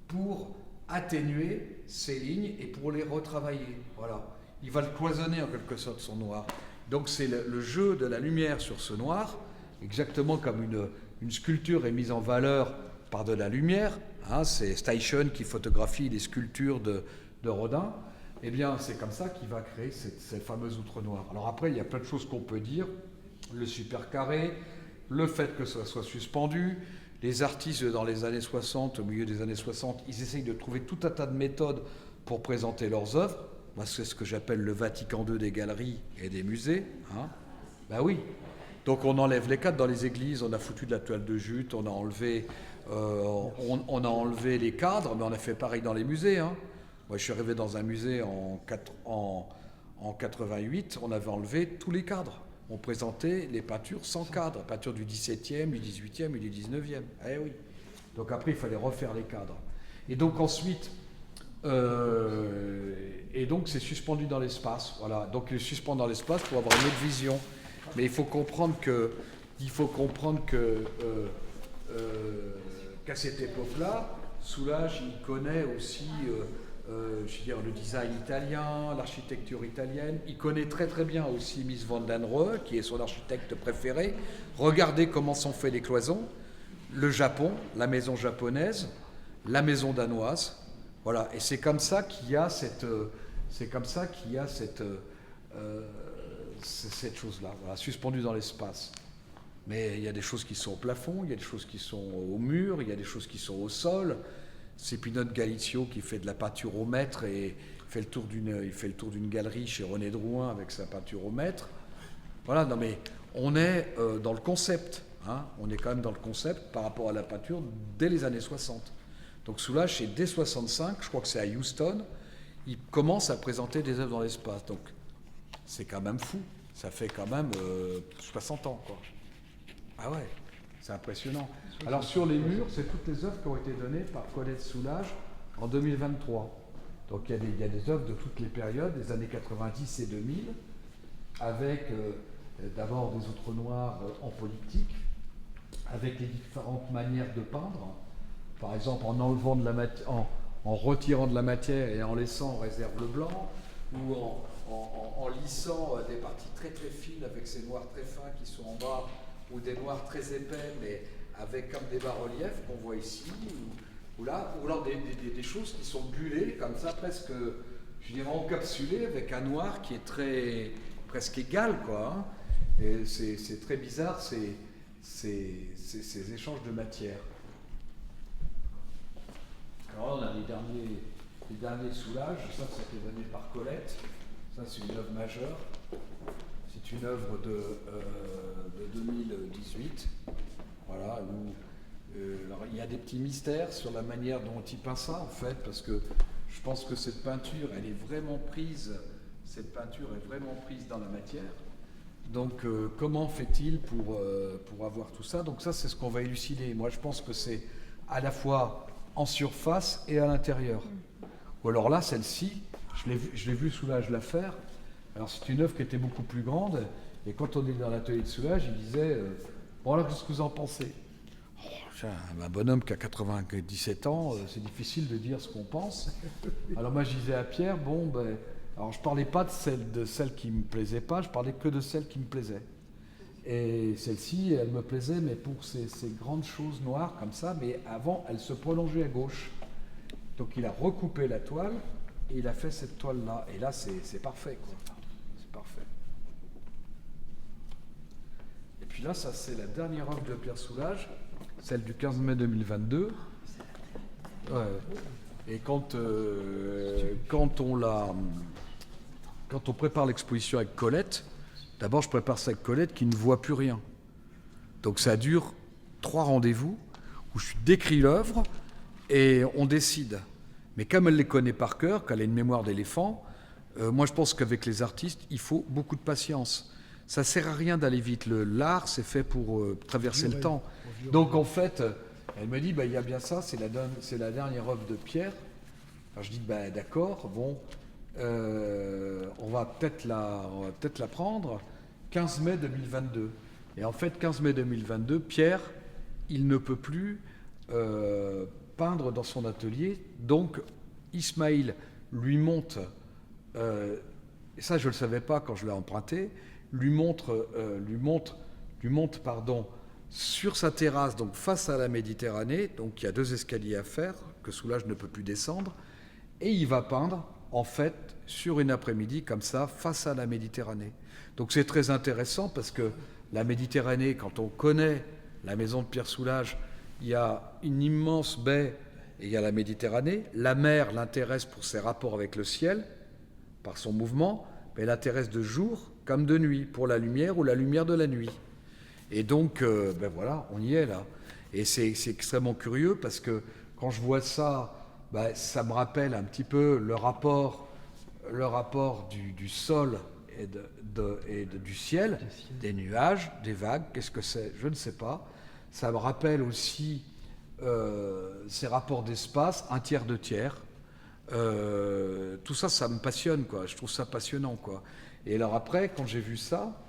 pour atténuer ces lignes et pour les retravailler. Voilà. Il va le cloisonner en quelque sorte, son noir. Donc c'est le jeu de la lumière sur ce noir, exactement comme une sculpture est mise en valeur par de la lumière. Hein, c'est Steichen qui photographie les sculptures de Rodin. Eh bien, c'est comme ça qu'il va créer ces fameux outre noirs. Alors après, il y a plein de choses qu'on peut dire. Le super carré, le fait que ça soit suspendu. Les artistes, dans les années 60, au milieu des années 60, ils essayent de trouver tout un tas de méthodes pour présenter leurs œuvres. Moi, c'est ce que j'appelle le Vatican II des galeries et des musées. Hein. Ben oui. Donc on enlève les cadres dans les églises, on a foutu de la toile de jute, on a enlevé les cadres, mais on a fait pareil dans les musées. Hein. Moi, je suis arrivé dans un musée en 88, on avait enlevé tous les cadres. On présentait les peintures sans cadre, peintures du 17e, du 18e et du 19e. Eh oui. Donc après, il fallait refaire les cadres. Et donc ensuite, c'est suspendu dans l'espace. Voilà. Donc il est suspendu dans l'espace pour avoir une autre vision. Mais il faut comprendre qu'à cette époque-là, Soulages, il connaît aussi je veux dire, le design italien, l'architecture italienne. Il connaît très très bien aussi Mies van den Rohe, qui est son architecte préféré. Regardez comment sont faites les cloisons. Le Japon, la maison japonaise, la maison danoise. Voilà, et c'est comme ça qu'il y a cette chose-là, voilà, suspendue dans l'espace. Mais il y a des choses qui sont au plafond, il y a des choses qui sont au mur, il y a des choses qui sont au sol. C'est Pinot Galizio qui fait de la peinture au mètre et il fait le tour d'une galerie chez René Drouin avec sa peinture au mètre. Voilà, non mais on est dans le concept, hein, on est quand même dans le concept par rapport à la peinture dès les années 60. Donc Soulages, c'est dès 65, je crois que c'est à Houston, il commence à présenter des œuvres dans l'espace. Donc c'est quand même fou, ça fait quand même 60 ans, quoi. Ah ouais, c'est impressionnant. Alors sur les murs, c'est toutes les œuvres qui ont été données par Colette Soulages en 2023. Donc il y a des œuvres de toutes les périodes, des années 90 et 2000, avec d'abord des outres noirs en polyptyque, avec les différentes manières de peindre. Par exemple, en enlevant de la matière, en retirant de la matière et en laissant en réserve le blanc, ou en lissant des parties très très fines avec ces noirs très fins qui sont en bas, ou des noirs très épais, mais avec comme des bas-reliefs qu'on voit ici, ou alors des choses qui sont bullées, comme ça, presque, je dirais, encapsulées, avec un noir qui est presque égal, quoi. Hein. Et c'est très bizarre, ces échanges de matière. Alors on a les derniers Soulages, ça été donné par Colette, ça c'est une œuvre majeure, c'est une œuvre de 2018, voilà, où alors, il y a des petits mystères sur la manière dont il peint ça en fait, parce que je pense que cette peinture est vraiment prise dans la matière. Donc comment fait-il pour avoir tout ça? Donc ça c'est ce qu'on va élucider. Moi je pense que c'est à la fois en surface et à l'intérieur. Ou alors là, celle-ci, je l'ai vu Soulages la faire. Alors c'est une œuvre qui était beaucoup plus grande, et quand on est dans l'atelier de Soulages, il disait bon alors qu'est-ce que vous en pensez? Un bonhomme qui a 97 ans, c'est difficile de dire ce qu'on pense. Alors moi je disais à Pierre, alors je parlais pas de celle qui me plaisait pas, je parlais que de celle qui me plaisait. Et celle-ci, elle me plaisait, mais pour ces grandes choses noires comme ça, mais avant, elle se prolongeait à gauche. Donc il a recoupé la toile et il a fait cette toile-là. Et là, c'est parfait, quoi. C'est parfait. Et puis là, ça, c'est la dernière œuvre de Pierre Soulages, celle du 15 mai 2022. Ouais. Et quand on prépare l'exposition avec Colette, d'abord, je prépare ça avec Colette qui ne voit plus rien. Donc ça dure 3 rendez-vous où je décris l'œuvre et on décide. Mais comme elle les connaît par cœur, qu'elle a une mémoire d'éléphant, moi je pense qu'avec les artistes, il faut beaucoup de patience. Ça ne sert à rien d'aller vite. L'art, c'est fait pour traverser le temps. Donc en fait, elle me dit, il y a bien ça, c'est la dernière œuvre de Pierre. Alors je dis, d'accord, bon... on va peut-être la prendre 15 mai 2022. Et en fait, 15 mai 2022, Pierre, il ne peut plus peindre dans son atelier. Donc, Ismaïl lui monte, et ça je ne le savais pas quand je l'ai emprunté, lui monte sur sa terrasse, donc face à la Méditerranée. Donc, il y a 2 escaliers à faire, que Soulages ne peut plus descendre. Et il va peindre en fait, sur une après-midi, comme ça, face à la Méditerranée. Donc c'est très intéressant parce que la Méditerranée, quand on connaît la maison de Pierre Soulages, il y a une immense baie et il y a la Méditerranée. La mer l'intéresse pour ses rapports avec le ciel, par son mouvement, mais elle l'intéresse de jour comme de nuit, pour la lumière ou la lumière de la nuit. Et donc, voilà, on y est là. Et c'est extrêmement curieux parce que quand je vois ça, ça me rappelle un petit peu le rapport du sol et du ciel, des nuages, des vagues. Qu'est-ce que c'est? Je ne sais pas. Ça me rappelle aussi ces rapports d'espace, 1/3, 2/3. Tout ça, ça me passionne, quoi. Je trouve ça passionnant, quoi. Et alors après, quand j'ai vu ça,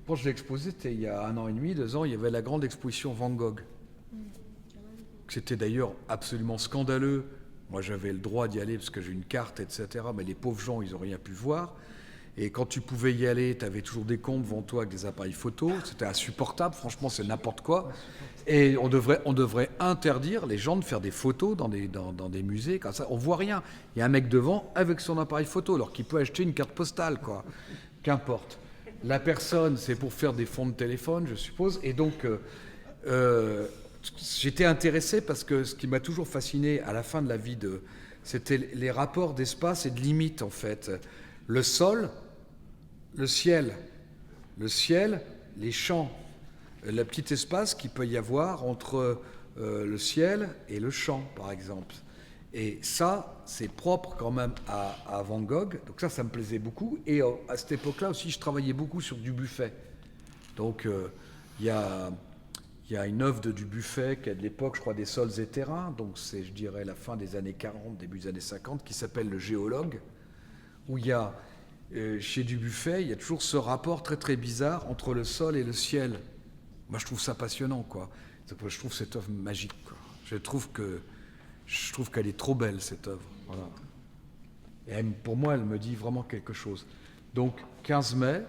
quand je l'ai exposé, c'était il y a 1 an et demi, 2 ans, il y avait la grande exposition Van Gogh. C'était d'ailleurs absolument scandaleux. Moi, j'avais le droit d'y aller parce que j'ai une carte, etc. Mais les pauvres gens, ils n'ont rien pu voir. Et quand tu pouvais y aller, tu avais toujours des cons devant toi avec des appareils photo. C'était insupportable, franchement, c'est n'importe quoi. Et on devrait interdire les gens de faire des photos dans des musées. Comme ça, on voit rien. Il y a un mec devant avec son appareil photo, alors qu'il peut acheter une carte postale, quoi. Qu'importe. La personne, c'est pour faire des fonds de téléphone, je suppose. Et donc, j'étais intéressé parce que ce qui m'a toujours fasciné à la fin de la vie, c'était les rapports d'espace et de limite, en fait. Le sol, le ciel, les champs, le petit espace qu'il peut y avoir entre le ciel et le champ, par exemple. Et ça, c'est propre quand même à Van Gogh. Donc ça me plaisait beaucoup. Et à cette époque-là aussi, je travaillais beaucoup sur Dubuffet. Donc il y a une œuvre de Dubuffet qui est de l'époque, je crois, des sols et terrains. Donc c'est, je dirais, la fin des années 40, début des années 50, qui s'appelle Le Géologue, où il y a, chez Dubuffet, il y a toujours ce rapport très très bizarre entre le sol et le ciel. Moi, je trouve ça passionnant, quoi. Je trouve cette œuvre magique, quoi. Je trouve qu'elle est trop belle, cette œuvre. Voilà. Et pour moi, elle me dit vraiment quelque chose. Donc, 15 mai,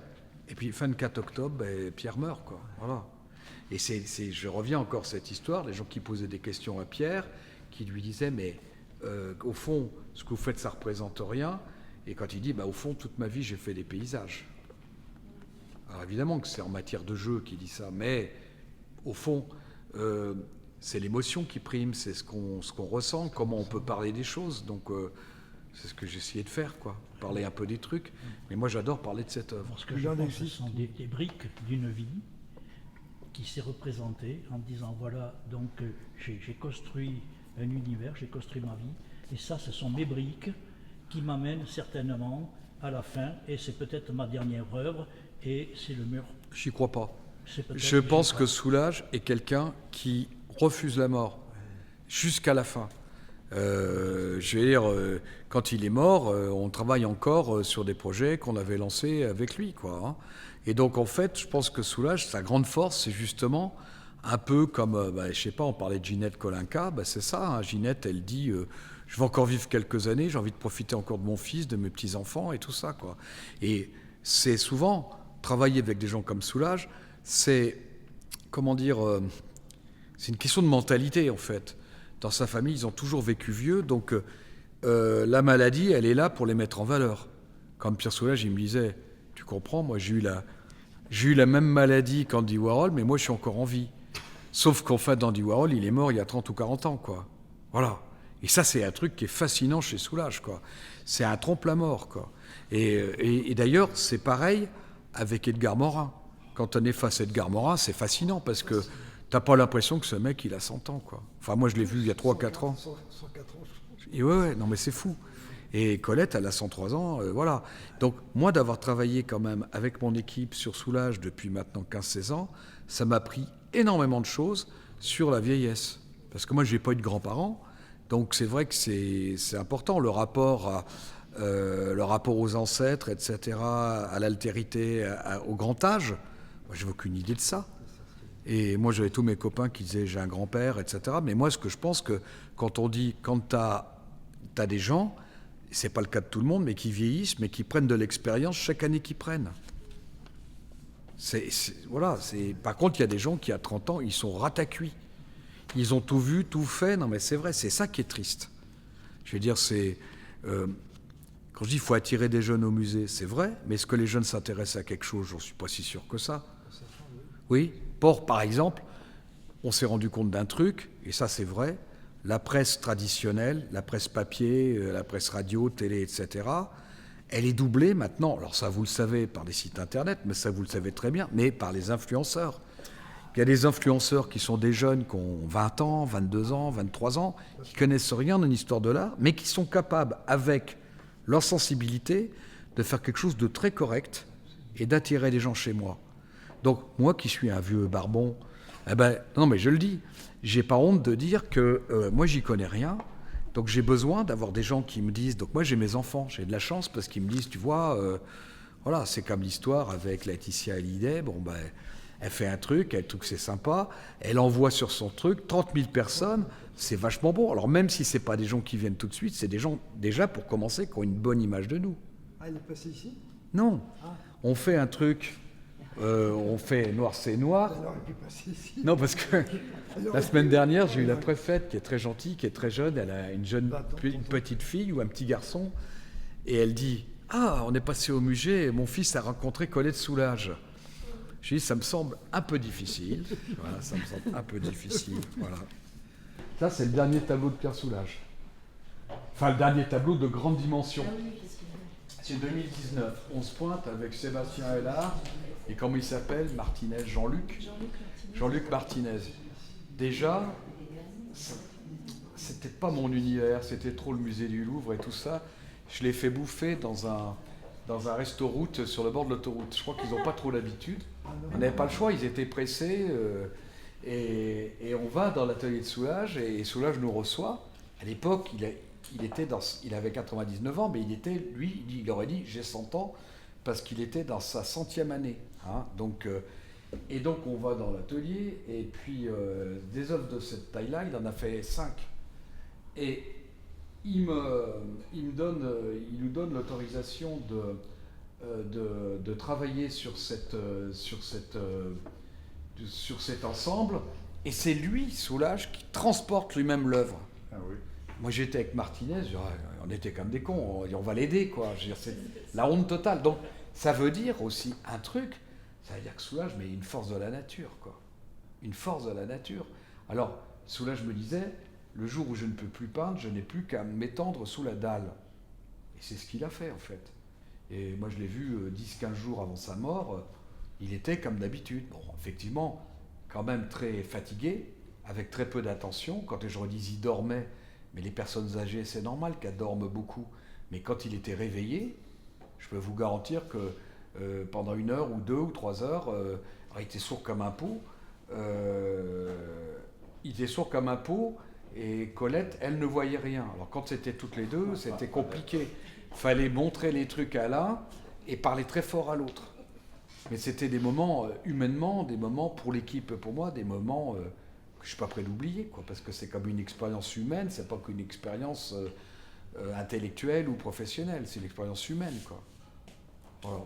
et puis fin de 4 octobre, Pierre meurt, quoi. Voilà. Et je reviens encore à cette histoire, les gens qui posaient des questions à Pierre, qui lui disaient, mais au fond, ce que vous faites, ça représente rien. Et quand il dit, au fond, toute ma vie, j'ai fait des paysages. Alors évidemment que c'est en matière de jeu qu'il dit ça, mais au fond, c'est l'émotion qui prime, c'est ce qu'on ressent, comment on peut parler des choses. Donc c'est ce que j'ai essayé de faire, quoi. Parler un peu des trucs. Mais moi, j'adore parler de cette œuvre. Ce que je pense, ce sont des briques d'une vie qui s'est représentée en disant, voilà, donc j'ai construit un univers, j'ai construit ma vie, et ça, ce sont mes briques qui m'amènent certainement à la fin, et c'est peut-être ma dernière œuvre, et c'est le mur. J'y crois pas. Je pense que Soulages est quelqu'un qui refuse la mort jusqu'à la fin. Je veux dire, quand il est mort, on travaille encore sur des projets qu'on avait lancés avec lui, quoi. Hein. Et donc, en fait, je pense que Soulages, sa grande force, c'est justement un peu comme, je sais pas, on parlait de Ginette Kolinka, c'est ça. Hein. Ginette, elle dit, je vais encore vivre quelques années, j'ai envie de profiter encore de mon fils, de mes petits-enfants et tout ça, quoi. Et c'est souvent, travailler avec des gens comme Soulages, c'est, comment dire, c'est une question de mentalité, en fait. Dans sa famille, ils ont toujours vécu vieux, donc la maladie, elle est là pour les mettre en valeur. Comme Pierre Soulages, il me disait, tu comprends, moi j'ai eu la même maladie qu'Andy Warhol, mais moi je suis encore en vie. Sauf qu'en fait, Andy Warhol, il est mort il y a 30 ou 40 ans, quoi. Voilà. Et ça, c'est un truc qui est fascinant chez Soulages, quoi. C'est un trompe-la-mort, quoi. Et d'ailleurs, c'est pareil avec Edgar Morin. Quand on est face à Edgar Morin, c'est fascinant parce que t'as pas l'impression que ce mec, il a 100 ans, quoi. Enfin, moi, je l'ai vu il y a 3-4 ans. 104 ans, je crois. Et ouais, non, mais c'est fou. Et Colette, elle a 103 ans, voilà. Donc, moi, d'avoir travaillé quand même avec mon équipe sur Soulages depuis maintenant 15-16 ans, ça m'a appris énormément de choses sur la vieillesse. Parce que moi, j'ai pas eu de grands-parents, donc c'est vrai que c'est important, le rapport aux ancêtres, etc., à l'altérité, au grand âge. Moi, j'avais aucune idée de ça. Et moi, j'avais tous mes copains qui disaient j'ai un grand-père, etc. Mais moi, ce que je pense que quand on dit, quand t'as des gens, c'est pas le cas de tout le monde, mais qui vieillissent, mais qui prennent de l'expérience chaque année qu'ils prennent. Voilà. Par contre, il y a des gens qui, à 30 ans, ils sont ratacuits. Ils ont tout vu, tout fait. Non, mais c'est vrai, c'est ça qui est triste. Je veux dire, quand je dis qu'il faut attirer des jeunes au musée, c'est vrai, mais est-ce que les jeunes s'intéressent à quelque chose? J'en suis pas si sûr que ça. Oui. Par exemple, on s'est rendu compte d'un truc, et ça c'est vrai, la presse traditionnelle, la presse papier, la presse radio, télé, etc., elle est doublée maintenant, alors ça vous le savez par des sites internet, mais ça vous le savez très bien, mais par les influenceurs. Il y a des influenceurs qui sont des jeunes qui ont 20 ans, 22 ans, 23 ans, qui connaissent rien d'une histoire de l'art, mais qui sont capables, avec leur sensibilité, de faire quelque chose de très correct et d'attirer les gens chez moi. Donc, moi qui suis un vieux barbon, non mais je le dis, j'ai pas honte de dire que moi j'y connais rien, donc j'ai besoin d'avoir des gens qui me disent, donc moi j'ai mes enfants, j'ai de la chance parce qu'ils me disent, tu vois, voilà, c'est comme l'histoire avec Laetitia Hallyday, elle fait un truc, elle trouve que c'est sympa, elle envoie sur son truc 30 000 personnes, c'est vachement bon. Alors même si c'est pas des gens qui viennent tout de suite, c'est des gens, déjà pour commencer, qui ont une bonne image de nous. Ah, il est passé ici? Non, Ah. on fait un truc, on fait noir c'est noir. Il aurait pu passer ici. Non, parce que la semaine dernière, j'ai eu la préfète qui est très gentille, qui est très jeune. Elle a une petite fille ou un petit garçon. Et elle dit, ah, on est passé au musée et mon fils a rencontré Colette Soulage. Je dis, ça me semble un peu difficile. Voilà, ça me semble un peu difficile. Voilà. Ça, c'est le dernier tableau de Pierre Soulage. Enfin, le dernier tableau de grande dimension. C'est 2019. On se pointe avec Sébastien Hellard et comment il s'appelle? Martinez, Jean-Luc Martinez. Déjà, c'était pas mon univers, c'était trop le musée du Louvre et tout ça. Je l'ai fait bouffer dans un resto-route sur le bord de l'autoroute. Je crois qu'ils n'ont pas trop l'habitude. On n'avait pas le choix, ils étaient pressés. Et on va dans l'atelier de Soulage et Soulage nous reçoit. À l'époque, il avait 99 ans, mais il aurait dit j'ai 100 ans parce qu'il était dans sa 100e année. Hein. Donc on va dans l'atelier et puis des œuvres de cette taille-là, il en a fait 5. Et il nous donne l'autorisation de travailler sur cet ensemble, et c'est lui, Soulage, qui transporte lui-même l'œuvre. Ah oui. Moi j'étais avec Martinez, on était comme des cons, on va l'aider, quoi. Je veux dire, c'est la honte totale. Donc ça veut dire aussi un truc, ça veut dire que Soulage, mais une force de la nature, quoi. Une force de la nature. Alors Soulage me disait, le jour où je ne peux plus peindre, je n'ai plus qu'à m'étendre sous la dalle. Et c'est ce qu'il a fait en fait. Et moi je l'ai vu 10-15 jours avant sa mort, il était comme d'habitude. Bon, effectivement, quand même très fatigué, avec très peu d'attention. Quand les gens disent il dormait, mais les personnes âgées, c'est normal qu'elles dorment beaucoup. Mais quand il était réveillé, je peux vous garantir que pendant 1 heure ou 2 ou 3 heures, il était sourd comme un pot. Et Colette, elle ne voyait rien. Alors quand c'était toutes les deux, c'était compliqué. Il fallait montrer les trucs à l'un et parler très fort à l'autre. Mais c'était des moments, humainement, des moments pour l'équipe, pour moi, des moments que je ne suis pas prêt d'oublier, quoi, parce que c'est comme une expérience humaine, c'est pas qu'une expérience intellectuelle ou professionnelle, c'est l'expérience humaine, quoi. Voilà.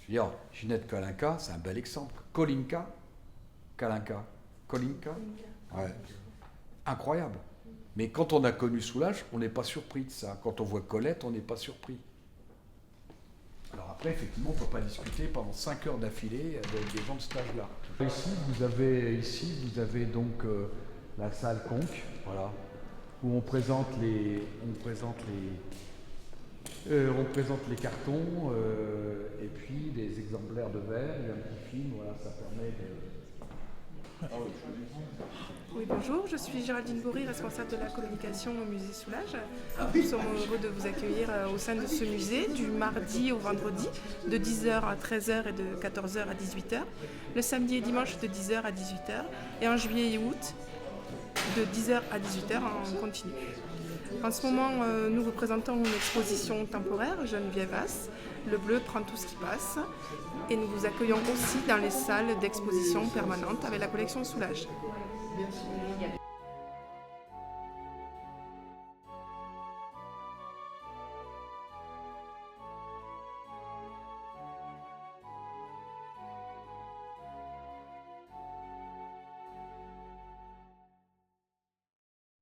Je veux dire, Ginette Kalinka, c'est un bel exemple. Kolinka, ouais. Incroyable. Mais quand on a connu Soulage, on n'est pas surpris de ça. Quand on voit Colette, on n'est pas surpris. Alors après, effectivement, on ne peut pas discuter pendant 5 heures d'affilée avec des gens de cet âge-là. Ici, vous avez donc la salle Conque, voilà, où on présente les cartons et puis des exemplaires de verre. Il y a un petit film, voilà, ça permet de... Oui, bonjour, je suis Géraldine Bourry, responsable de la communication au musée Soulage. Nous sommes heureux de vous accueillir au sein de ce musée du mardi au vendredi de 10h à 13h et de 14h à 18h, le samedi et dimanche de 10h à 18h et en juillet et août de 10h à 18h en continu. En ce moment, nous représentons une exposition temporaire, Geneviève As, Le bleu prend tout ce qui passe, et nous vous accueillons aussi dans les salles d'exposition permanentes avec la collection Soulage. Il y a